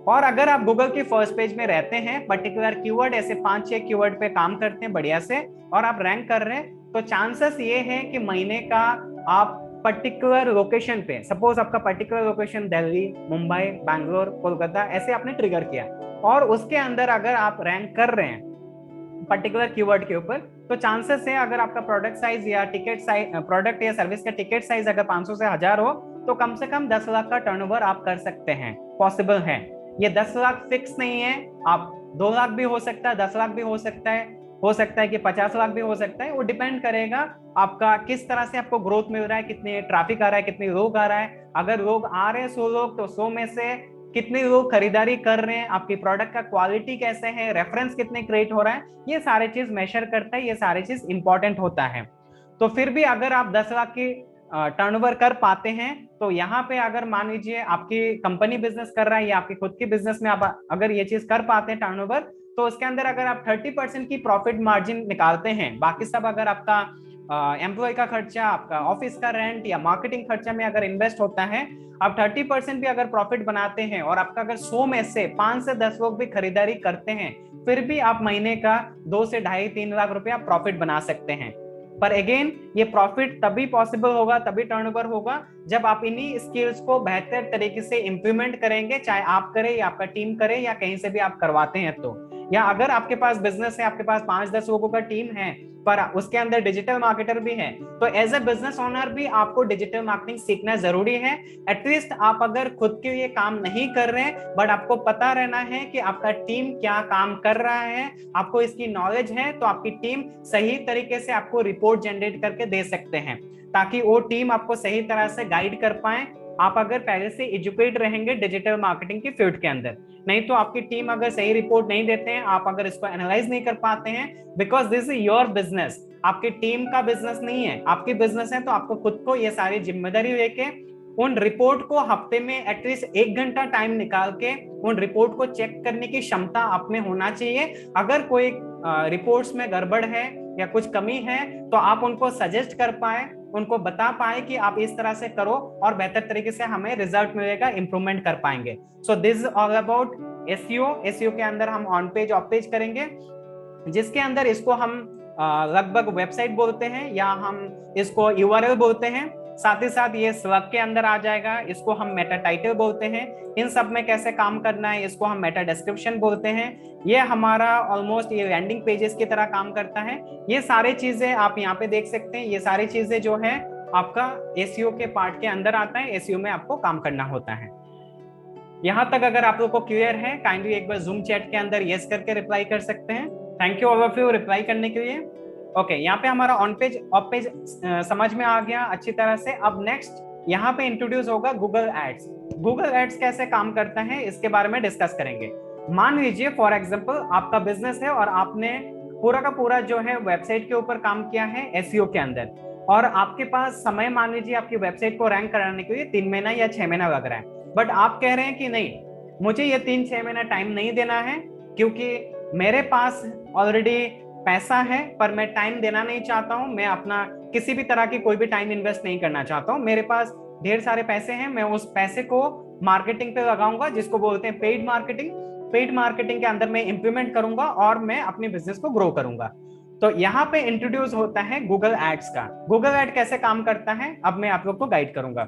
[SPEAKER 1] और अगर आप गूगल के फर्स्ट पेज में रहते हैं, पर्टिकुलर कीवर्ड ऐसे 5-6 कीवर्ड पे काम करते हैं बढ़िया से और आप रैंक कर रहे हैं, तो चांसेस ये है कि महीने का आप पर्टिकुलर लोकेशन पे, सपोज आपका पर्टिकुलर लोकेशन दिल्ली, मुंबई, बैंगलोर, कोलकाता, ऐसे आपने ट्रिगर किया और उसके अंदर अगर आप रैंक कर रहे हैं पर्टिकुलर कीवर्ड के ऊपर, तो चांसेस है अगर आपका प्रोडक्ट साइज या टिकट साइज, प्रोडक्ट या सर्विस का टिकट साइज अगर 500 से 1000 हो तो कम से कम 10 लाख का टर्नओवर आप कर सकते हैं, पॉसिबल है। ये 10 लाख फिक्स नहीं है, आप 2 लाख भी हो सकता है, 10 लाख भी हो सकता है कि 50 लाख भी हो सकता है। वो डिपेंड करेगा आपका किस तरह से आपको ग्रोथ मिल रहा है, कितने ट्रैफिक आ रहा है, कितने लोग आ रहा है। अगर लोग आ रहे हैं 100 लोग तो 100 में से कितने लोग खरीदारी कर रहे हैं, आपकी प्रोडक्ट का क्वालिटी कैसे है, रेफरेंस कितने क्रिएट हो रहा है, ये सारे चीज मेजर करता है, ये सारे चीज इंपॉर्टेंट होता है। तो फिर भी अगर आप 10 लाख की टर्नओवर कर पाते हैं तो यहाँ पे अगर मान लीजिए आपकी कंपनी बिजनेस कर रहा है या आपकी खुद की बिजनेस में आप अगर ये चीज कर पाते हैं टर्नओवर, तो उसके अंदर अगर आप 30% की प्रॉफिट मार्जिन निकालते हैं, बाकी सब अगर आपका एम्प्लॉय का खर्चा, आपका ऑफिस का रेंट या मार्केटिंग खर्चा में अगर इन्वेस्ट होता है, आप 30% भी अगर प्रॉफिट बनाते हैं और आपका अगर 100 में से 5 से 10 लोग भी खरीदारी करते हैं, फिर भी आप महीने का 2 से 2.5-3 लाख रुपया प्रॉफिट बना सकते हैं। पर अगेन ये प्रॉफिट तभी पॉसिबल होगा, तभी टर्नओवर होगा जब आप इन्हीं स्किल्स को बेहतर तरीके से इंप्लीमेंट करेंगे, चाहे आप करें या आपका टीम करे या कहीं से भी आप करवाते हैं तो। या अगर आपके पास बिजनेस है, आपके पास 5-10 लोगों का टीम है पर उसके अंदर डिजिटल मार्केटर भी है, तो एज ए बिजनेस ओनर भी आपको डिजिटल मार्केटिंग सीखना जरूरी है। एटलीस्ट आप अगर खुद के लिए काम नहीं कर रहे हैं बट आपको पता रहना है कि आपका टीम क्या काम कर रहा है, आपको इसकी नॉलेज है, तो आपकी टीम सही तरीके से आपको रिपोर्ट जनरेट करके दे सकते हैं ताकि वो टीम आपको सही तरह से गाइड कर पाए। आप अगर पहले से एजुकेट रहेंगे डिजिटल मार्केटिंग की फील्ड के अंदर, नहीं तो आपकी टीम अगर सही रिपोर्ट नहीं देते हैं, आप अगर इसको एनालाइज नहीं कर पाते हैं, because this is your business, आपकी टीम का बिजनेस नहीं है, आपकी बिजनेस है, तो आपको खुद को ये सारी जिम्मेदारी लेके उन रिपोर्ट को हफ्ते में एटलीस्ट 1 घंटा टाइम निकाल के उन रिपोर्ट को चेक करने की क्षमता आप में होना चाहिए। अगर कोई रिपोर्ट्स में गड़बड़ है या कुछ कमी है तो आप उनको सजेस्ट कर पाए, उनको बता पाए कि आप इस तरह से करो और बेहतर तरीके से हमें रिजल्ट मिलेगा, इंप्रूवमेंट कर पाएंगे। So this is all about SEO के अंदर हम ऑन पेज ऑफ पेज करेंगे, जिसके अंदर इसको हम लगभग वेबसाइट बोलते हैं या हम इसको यूआरएल बोलते हैं। साथ ही साथ ये स्लग के अंदर आ जाएगा, इसको हम मेटा टाइटल बोलते हैं। इन सब में कैसे काम करना है इसको हम मेटा डिस्क्रिप्शन बोलते हैं। ये हमारा ऑलमोस्ट ये लैंडिंग पेजेस की तरह काम करता है। ये सारी चीजें आप यहाँ पे देख सकते हैं, ये सारी चीजें जो है आपका एसईओ के पार्ट के अंदर आता है। एसईओ में आपको काम करना होता है। यहां तक अगर आप लोग को क्लियर है, काइंडली एक बार जूम चैट के अंदर यस करके रिप्लाई कर सकते हैं। Thank you all of you reply करने के लिए। ओके, यहाँ पे हमारा ऑन पेज ऑफ पेज समझ में आ गया अच्छी तरह से। अब नेक्स्ट यहाँ पे इंट्रोड्यूस होगा गूगल एड्स। गूगल एड्स कैसे काम करता है इसके बारे में डिस्कस करेंगे। मान लीजिए फॉर एग्जांपल आपका बिजनेस है और आपने पूरा का पूरा जो है वेबसाइट के ऊपर काम किया है एसईओ के अंदर, और आपके पास समय मान लीजिए आपकी वेबसाइट को रैंक कराने के लिए 3 महीना या 6 महीना लग रहा है। बट आप कह रहे हैं कि नहीं, मुझे ये 3-6 महीना टाइम नहीं देना है, क्योंकि मेरे पास ऑलरेडी पैसा है पर मैं टाइम देना नहीं चाहता हूं। मैं अपना किसी भी तरह की कोई भी टाइम इन्वेस्ट नहीं करना चाहता हूं। मेरे पास ढेर सारे पैसे हैं, मैं उस पैसे को मार्केटिंग पे लगाऊंगा, जिसको बोलते हैं पेड मार्केटिंग। पेड मार्केटिंग के अंदर मैं इंप्लीमेंट करूंगा और मैं अपने बिजनेस को ग्रो करूंगा। तो यहाँ पे इंट्रोड्यूस होता है गूगल एड्स का। गूगल एड कैसे काम करता है अब मैं आप लोग को गाइड करूंगा।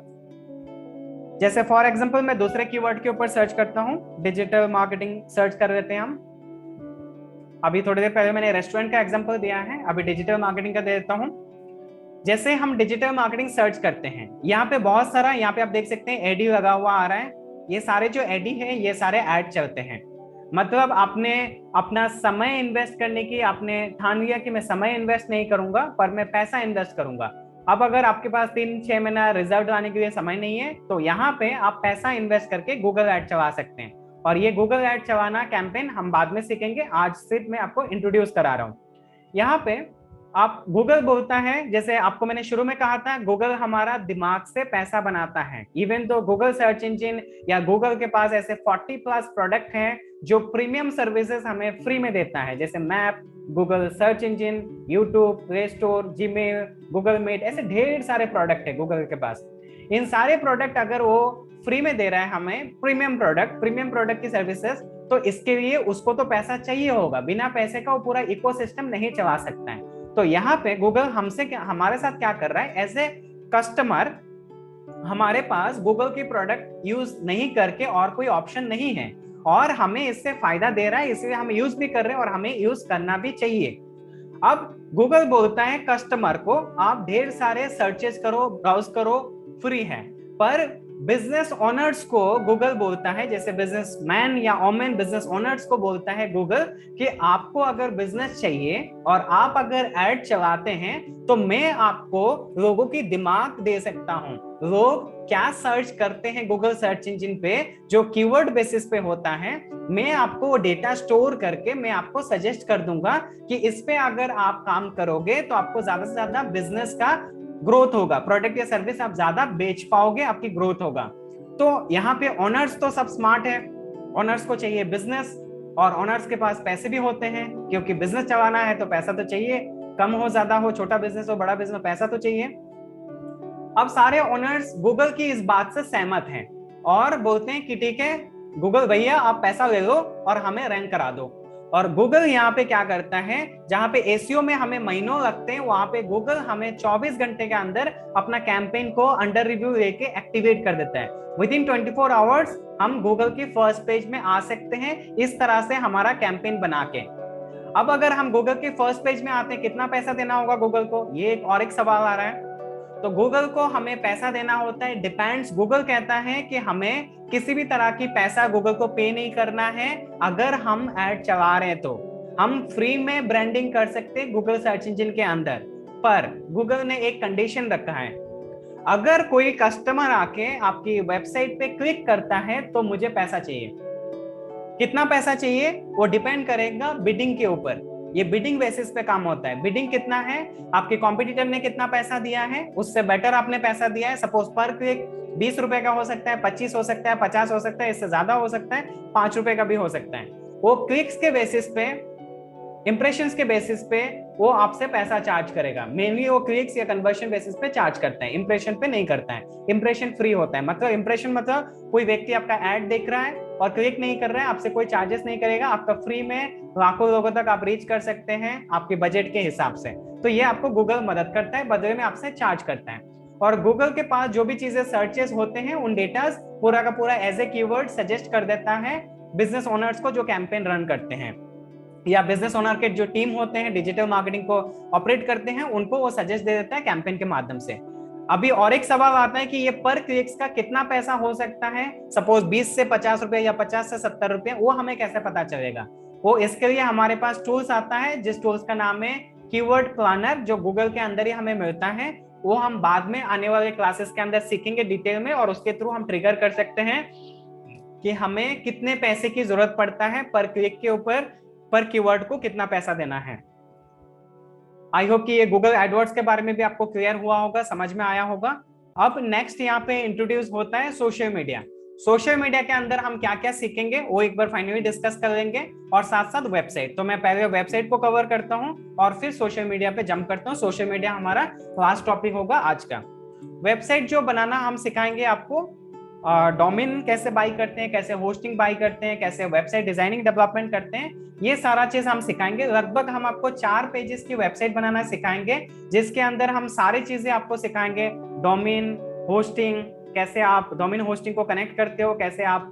[SPEAKER 1] जैसे फॉर एग्जांपल मैं दूसरे कीवर्ड के ऊपर सर्च करता हूं, डिजिटल मार्केटिंग सर्च कर लेते हैं हम। अभी थोड़ी देर पहले मैंने रेस्टोरेंट का एग्जांपल दिया है, अभी डिजिटल मार्केटिंग का दे देता हूं। जैसे हम डिजिटल मार्केटिंग सर्च करते हैं, यहाँ पे बहुत सारा, यहाँ पे आप देख सकते हैं एडी लगा हुआ आ रहा है। ये सारे जो एडी है ये सारे ऐड चलते हैं। मतलब आपने अपना समय इन्वेस्ट करने की आपने ठान लिया कि मैं समय इन्वेस्ट नहीं करूंगा पर मैं पैसा इन्वेस्ट करूंगा। अब अगर आपके पास 3-6 महीना रिजल्ट लाने के लिए समय नहीं है तो यहाँ पे आप पैसा इन्वेस्ट करके गूगल ऐड चला सकते हैं। और ये गूगल ऐड चलाना कैंपेन हम बाद में सीखेंगे, आज सिर्फ मैं आपको इंट्रोड्यूस करा रहा हूँ। यहाँ पे आप गूगल बोलता है, जैसे आपको मैंने शुरू में कहा था, गूगल हमारा दिमाग से पैसा बनाता है। इवन तो गूगल सर्च इंजन या गूगल के पास ऐसे 40+ प्रोडक्ट हैं जो प्रीमियम सर्विसेज हमें फ्री में देता है, जैसे map, Google search engine, YouTube, play store, Gmail, Google meet, ऐसे ढेर सारे प्रोडक्ट है गूगल के पास। इन सारे प्रोडक्ट अगर वो फ्री में दे रहा है हमें, प्रीमियम प्रोडक्ट की सर्विसेज, तो इसके लिए उसको तो पैसा चाहिए होगा। बिना पैसे का वो पूरा इकोसिस्टम नहीं चला सकता है। तो यहाँ पे गूगल हमारे साथ क्या कर रहा है, एज ए कस्टमर हमारे पास गूगल की प्रोडक्ट यूज नहीं करके और कोई ऑप्शन नहीं है, और हमें इससे फायदा दे रहा है, इसलिए हम यूज भी कर रहे हैं और हमें यूज करना भी चाहिए। अब गूगल बोलता है कस्टमर को, आप ढेर सारे सर्चेस करो, ब्राउज करो, फ्री है। पर बिजनेस ओनर्स को गूगल बोलता है, जैसे बिजनेसमैन या वोमेन बिजनेस ओनर्स को बोलता है गूगल कि आपको अगर बिजनेस चाहिए और आप अगर ऐड चलाते हैं तो मैं आपको लोगों की दिमाग दे सकता हूं। लोग क्या सर्च करते हैं गूगल सर्च इंजन पे, जो कीवर्ड बेसिस पे होता है, मैं आपको वो डेटा स्टोर करके मैं आपको सजेस्ट कर दूंगा कि इस पे अगर आप काम करोगे तो आपको ज्यादा से ज्यादा बिजनेस का ग्रोथ होगा, प्रोडक्ट या सर्विस आप ज्यादा बेच पाओगे, आपकी ग्रोथ होगा। तो यहाँ पे ओनर्स तो सब स्मार्ट है, ओनर्स को चाहिए बिजनेस, और ओनर्स के पास पैसे भी होते हैं, क्योंकि बिजनेस चलाना है तो पैसा तो चाहिए, कम हो ज्यादा हो, छोटा बिजनेस हो बड़ा बिजनेस, पैसा तो चाहिए। अब सारे ओनर्स गूगल की इस बात से सहमत हैं और बोलते हैं कि ठीक है गूगल भैया, आप पैसा ले लो और हमें रैंक करा दो। और गूगल यहाँ पे क्या करता है, जहां पे एसईओ में हमें महीनों लगते हैं, वहां पे गूगल हमें 24 घंटे के अंदर अपना कैंपेन को अंडर रिव्यू लेके एक्टिवेट कर देता है। विदिन 24 आवर्स हम गूगल की फर्स्ट पेज में आ सकते हैं, इस तरह से हमारा कैंपेन बना के। अब अगर हम गूगल की फर्स्ट पेज में आते हैं, कितना पैसा देना होगा गूगल को, ये एक सवाल आ रहा है। तो गूगल को हमें पैसा देना होता है, डिपेंड्स। गूगल कहता है कि हमें किसी भी तरह की पैसा गूगल को पे नहीं करना है अगर हम ऐड चला रहे हैं। तो हम फ्री में ब्रांडिंग कर सकते हैं गूगल सर्च इंजन के अंदर, पर गूगल ने एक कंडीशन रखा है, अगर कोई कस्टमर आके आपकी वेबसाइट पे क्लिक करता है तो मुझे पैसा चाहिए। कितना पैसा चाहिए वो डिपेंड करेगा बिडिंग के ऊपर, ये बिडिंग बेसिस पे काम होता है। बिडिंग कितना है, आपके कॉम्पिटिटर ने कितना पैसा दिया है, उससे बेटर आपने पैसा दिया है। सपोज पर क्लिक 20 रुपए का हो सकता है, 25 हो सकता है, 50 हो सकता है, इससे ज्यादा हो सकता है, 5 रुपए का भी हो सकता है। वो क्लिक्स के बेसिस पे, इंप्रेशंस के बेसिस पे वो आपसे पैसा चार्ज करेगा। मेनली वो क्लिक्स या कन्वर्शन बेसिस पे चार्ज करता है, इंप्रेशन पे नहीं करता है। इंप्रेशन फ्री होता है, मतलब इंप्रेशन मतलब कोई व्यक्ति आपका ऐड देख रहा है और क्लिक नहीं कर रहे हैं, आपसे कोई चार्जेस नहीं करेगा, आपका फ्री में लाखों लोगों तक आप रीच कर सकते हैं आपके बजट के हिसाब से। तो ये आपको गूगल मदद करता है, बदले में आपसे चार्ज करता है। और गूगल के पास जो भी चीजें सर्चेस होते हैं उन डेटास पूरा का पूरा एज ए कीवर्ड सजेस्ट कर देता है बिजनेस ओनर्स को जो कैंपेन रन करते हैं, या बिजनेस ओनर के जो टीम होते हैं डिजिटल मार्केटिंग को ऑपरेट करते हैं, उनको वो सजेस्ट दे देता है कैंपेन के माध्यम से। अभी और एक सवाल आता है कि ये पर क्लिक्स का कितना पैसा हो सकता है, सपोज 20 से 50 रुपए या 50 से 70 रुपए, वो हमें कैसे पता चलेगा? वो इसके लिए हमारे पास टूल्स आता है, जिस टूल्स का नाम है कीवर्ड प्लानर, जो गूगल के अंदर ही हमें मिलता है। वो हम बाद में आने वाले क्लासेस के अंदर सीखेंगे डिटेल में, और उसके थ्रू हम ट्रिगर कर सकते हैं कि हमें कितने पैसे की जरूरत पड़ता है पर क्लिक के ऊपर, पर कीवर्ड को कितना पैसा देना है। आई होप कि ये गूगल एडवर्ड्स के बारे में भी आपको क्लियर हुआ होगा, समझ में आया होगा। अब नेक्स्ट यहाँ पे इंट्रोड्यूस होता है सोशल मीडिया। सोशल मीडिया के अंदर हम क्या क्या सीखेंगे वो एक बार फाइनली डिस्कस कर लेंगे, और साथ साथ वेबसाइट। तो मैं पहले वेबसाइट को कवर करता हूँ और फिर सोशल मीडिया पे जंप करता हूँ। सोशल मीडिया हमारा लास्ट टॉपिक होगा आज का। वेबसाइट जो बनाना हम सिखाएंगे आपको, डोमेन कैसे बाई करते हैं, कैसे होस्टिंग बाई करते हैं, कैसे वेबसाइट डिजाइनिंग डेवलपमेंट करते हैं, ये सारा चीज हम सिखाएंगे। लगभग हम आपको 4 पेजेस की वेबसाइट बनाना सिखाएंगे, जिसके अंदर हम सारी चीजें आपको सिखाएंगे। डोमेन होस्टिंग, कैसे आप डोमेन होस्टिंग को कनेक्ट करते हो, कैसे आप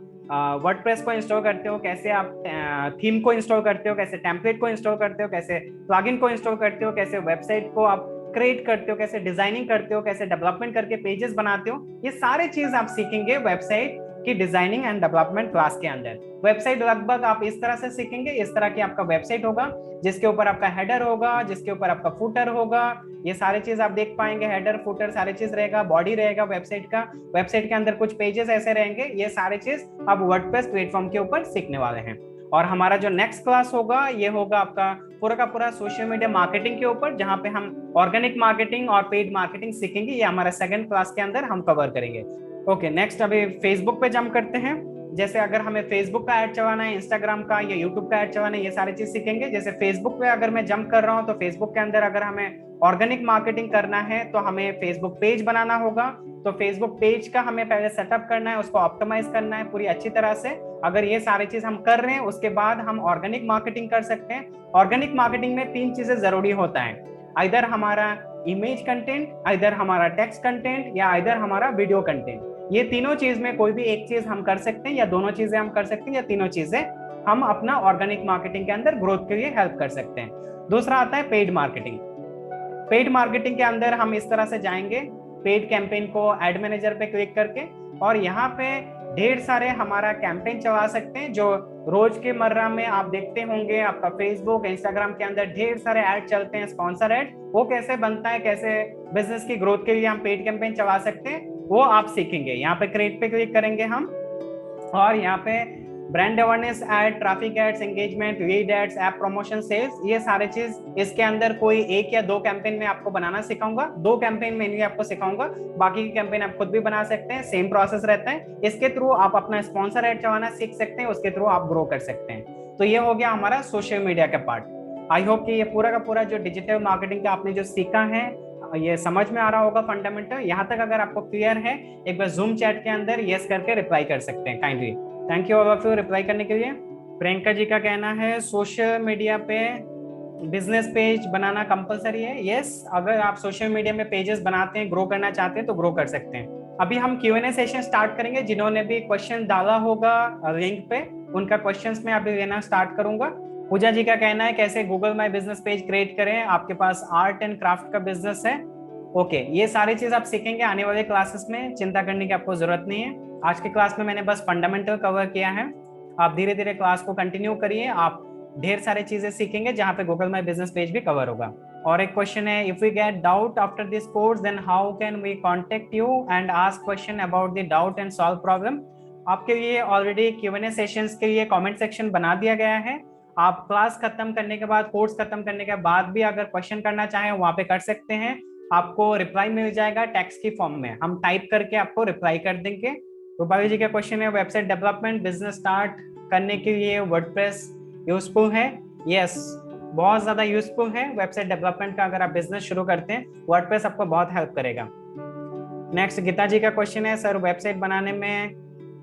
[SPEAKER 1] वर्डप्रेस को इंस्टॉल करते हो, कैसे आप थीम को इंस्टॉल करते हो, कैसे टेम्पलेट को इंस्टॉल करते हो, कैसे प्लगइन को इंस्टॉल करते हो, कैसे वेबसाइट को आप क्रिएट करते हो, कैसे डिजाइनिंग करते हो, कैसे डेवलपमेंट करके पेजेस बनाते हो। ये सारे चीज आप सीखेंगे वेबसाइट की डिजाइनिंग एंड डेवलपमेंट क्लास के अंदर। वेबसाइट लगभग आप इस तरह से सीखेंगे, इस तरह की आपका वेबसाइट होगा, जिसके ऊपर आपका हेडर होगा, जिसके ऊपर आपका फुटर होगा, ये सारे चीज आप देख पाएंगे। हेडर फुटर सारे चीज रहेगा, बॉडी रहेगा वेबसाइट का, वेबसाइट के अंदर कुछ पेजेस ऐसे रहेंगे। ये सारे चीज आप वर्डप्रेस प्लेटफॉर्म के ऊपर सीखने वाले हैं। और हमारा जो नेक्स्ट क्लास होगा ये होगा आपका पूरा का पूरा सोशल मीडिया मार्केटिंग के ऊपर, जहां पे हम ऑर्गेनिक मार्केटिंग और पेड मार्केटिंग सीखेंगे। ये हमारा सेकंड क्लास के अंदर हम कवर करेंगे। ओके, नेक्स्ट अभी फेसबुक पे जंप करते हैं। जैसे अगर हमें फेसबुक का ऐड चलाना है, इंस्टाग्राम का या यूट्यूब का ऐड चलाना है, ये सारी चीज सीखेंगे। जैसे फेसबुक पे अगर मैं जंप कर रहा हूँ, तो फेसबुक के अंदर अगर हमें ऑर्गेनिक मार्केटिंग करना है तो हमें फेसबुक पेज बनाना होगा। तो फेसबुक पेज का हमें पहले सेटअप करना है, उसको ऑप्टिमाइज करना है पूरी अच्छी तरह से। अगर ये सारी चीज हम कर रहे हैं, उसके बाद हम ऑर्गेनिक मार्केटिंग कर सकते हैं। ऑर्गेनिक मार्केटिंग में 3 चीजें जरूरी होता है, आइदर हमारा इमेज कंटेंट, आइदर हमारा टेक्स्ट कंटेंट, या आइदर हमारा वीडियो कंटेंट। ये तीनों चीज में कोई भी एक चीज हम कर सकते हैं, या दोनों चीजें हम कर सकते हैं, या तीनों चीजें हम अपना ऑर्गेनिक मार्केटिंग के अंदर ग्रोथ के लिए हेल्प कर सकते हैं। दूसरा आता है पेड मार्केटिंग। पेड मार्केटिंग के अंदर हम इस तरह से जाएंगे, पेड कैंपेन को एड मैनेजर पे क्लिक करके, और यहाँ पे ढेर सारे हमारा कैंपेन चला सकते हैं जो रोज के मर्रा में आप देखते होंगे। आपका फेसबुक इंस्टाग्राम के अंदर ढेर सारे ऐड चलते हैं, स्पॉन्सर ऐड। वो कैसे बनता है, कैसे बिजनेस की ग्रोथ के लिए हम पेड कैंपेन चला सकते हैं, वो आप सीखेंगे। यहाँ पे क्रिएट पे क्लिक करेंगे हम, और यहाँ पे brand awareness ad, traffic ads, engagement, lead ads, app promotion, sales, ये सारे चीज इसके अंदर कोई 1 या 2 कैंपेन में आपको बनाना सिखाऊंगा। 2 कैंपेन मेनली आपको सिखाऊंगा, बाकी की कैंपेन आप खुद भी बना सकते हैं, सेम प्रोसेस रहता है। इसके थ्रू आप अपना स्पॉन्सर ऐड चलाना सीख सकते हैं, उसके थ्रू आप ग्रो कर सकते हैं। तो ये हो गया हमारा सोशल मीडिया का पार्ट। आई होप कि ये पूरा का पूरा जो डिजिटल मार्केटिंग का आपने जो सीखा है ये समझ में आ रहा होगा फंडामेंटल। यहाँ तक अगर आपको क्लियर है, एक बार जूम चैट के अंदर यस करके रिप्लाई कर सकते हैं kindly. Thank you all of you reply करने के लिए। प्रियंका जी का कहना है सोशल मीडिया पे बिजनेस पेज बनाना कंपलसरी है। यस, अगर आप सोशल मीडिया में पेजेस बनाते हैं, ग्रो करना चाहते हैं तो ग्रो कर सकते हैं। अभी हम Q&A सेशन स्टार्ट करेंगे। जिन्होंने भी क्वेश्चन डाला होगा लिंक पे, उनका क्वेश्चंस मैं अभी लेना स्टार्ट करूंगा। पूजा जी का कहना है कैसे Google my business page create करें, आपके पास आर्ट एंड क्राफ्ट का बिजनेस है। ओके, ये सारी चीज आप सीखेंगे आने वाले क्लासेस में, चिंता करने की आपको जरूरत नहीं है। आज की क्लास में मैंने बस फंडामेंटल कवर किया है। आप धीरे धीरे क्लास को कंटिन्यू करिए, आप ढेर सारी चीजें सीखेंगे जहां पे गूगल माई बिजनेस पेज भी कवर होगा। और एक क्वेश्चन है, if we get doubt after this course then how can we contact you and ask question about the doubt and solve problem. आपके लिए ऑलरेडी Q&A सेशंस के लिए comment section बना दिया गया है। आप क्लास खत्म करने के बाद, कोर्स खत्म करने के बाद भी अगर क्वेश्चन करना चाहें वहां पे कर सकते हैं। आपको रिप्लाई मिल जाएगा टेक्स्ट की फॉर्म में, हम टाइप करके आपको रिप्लाई कर देंगे। रूपाली जी का क्वेश्चन है, वेबसाइट डेवलपमेंट बिजनेस स्टार्ट करने के लिए वर्डप्रेस यूजफुल है। यस, बहुत ज्यादा यूजफुल है वेबसाइट डेवलपमेंट का। अगर आप बिजनेस शुरू करते हैं, वर्डप्रेस आपको बहुत हेल्प करेगा। नेक्स्ट गीता जी का क्वेश्चन है, सर वेबसाइट बनाने में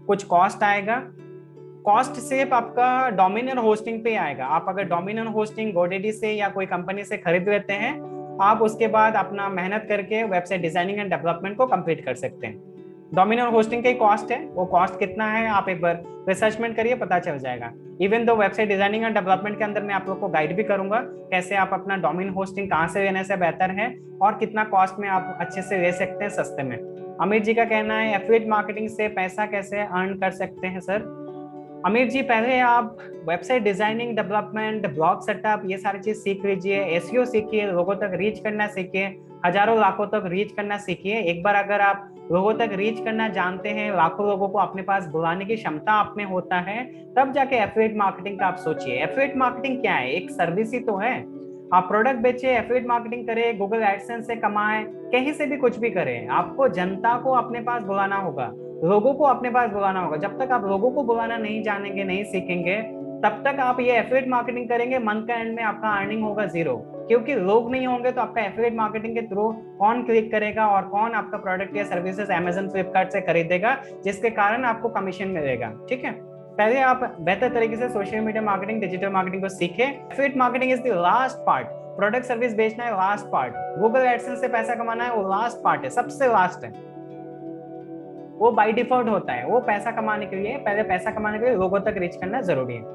[SPEAKER 1] कुछ कॉस्ट आएगा? कॉस्ट सिर्फ आपका डोमिनियन होस्टिंग पे आएगा। आप अगर डोमिनियन होस्टिंग GoDaddy से या कोई कंपनी से खरीद लेते हैं, आप उसके बाद अपना मेहनत करके वेबसाइट डिजाइनिंग एंड डेवलपमेंट को कंप्लीट कर सकते हैं। डोमिनियन होस्टिंग का कॉस्ट है, वो कॉस्ट कितना है आप एक बार रिसर्चमेंट करिए, पता चल जाएगा। Even though website designing and development के अंदर मैं आप लोग को गाइड भी करूंगा कैसे आप अपना डोमेन होस्टिंग कहाँ से लेने से बेहतर है और कितना कॉस्ट में आप अच्छे से ले सकते हैं सस्ते में। अमीर जी का कहना है एफिलिएट मार्केटिंग से पैसा कैसे अर्न कर सकते हैं सर। अमीर जी, पहले आप website designing, development, blog setup, ये सारी चीज सीख लीजिए, एसईओ सीखिए, लोगों तक रीच करना सीखिए, हजारों लाखों तक रीच करना सीखिए। एक बार अगर आप लोगों तक रीच करना जानते हैं, लाखों लोगों को अपने पास बुलाने की क्षमता आप में होता है, तब जाके एफिलिएट मार्केटिंग का आप सोचिए। एफिलिएट मार्केटिंग क्या है? एक सर्विस ही तो है। आप प्रोडक्ट बेचे, एफिलिएट मार्केटिंग करें, गूगल एडसेंस से कमाएं, कहीं से भी कुछ भी करें, आपको जनता को अपने पास बुलाना होगा, लोगों को अपने पास बुलाना होगा। जब तक आप लोगों को बुलाना नहीं जानेंगे, नहीं सीखेंगे, तब तक आप ये एफिलिएट मार्केटिंग करेंगे, मंथ का एंड में आपका अर्निंग होगा जीरो। क्योंकि लोग नहीं होंगे तो आपका एफिलिएट मार्केटिंग के थ्रू कौन क्लिक करेगा और कौन आपका प्रोडक्ट या सर्विसेज अमेजन, फ्लिपकार्ट से खरीदेगा, जिसके कारण आपको कमीशन मिलेगा। ठीक है, पहले आप बेहतर तरीके से social media marketing, digital marketing को सीखें। Affiliate marketing is the last part. Product service बेचना है लास्ट पार्ट, गूगल एडसेंस से पैसा कमाना है वो लास्ट पार्ट है, सबसे लास्ट है। वो बाय डिफॉल्ट होता है, वो पैसा कमाने के लिए, पहले पैसा कमाने के लिए लोगों तक रीच करना जरूरी है।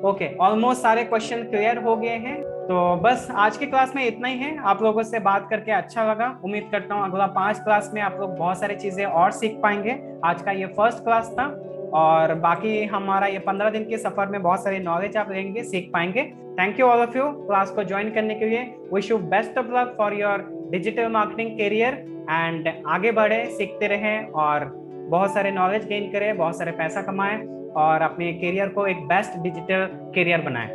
[SPEAKER 1] ओके, ऑलमोस्ट सारे क्वेश्चन क्लियर हो गए हैं। तो बस आज की क्लास में इतना ही है। आप लोगों से बात करके अच्छा लगा। उम्मीद करता हूँ अगला 5 क्लास में आप लोग बहुत सारी चीजें और सीख पाएंगे। आज का ये फर्स्ट क्लास था और बाकी हमारा ये 15 दिन के सफर में बहुत सारी नॉलेज आप लेंगे, सीख पाएंगे। Thank you all of you class को ज्वाइन करने के लिए। Wish you best of luck for your digital marketing career and आगे बढ़े, सीखते रहें और बहुत सारे नॉलेज गेन करें, बहुत सारे पैसा कमाएं और अपने करियर को एक बेस्ट डिजिटल करियर बनाएं।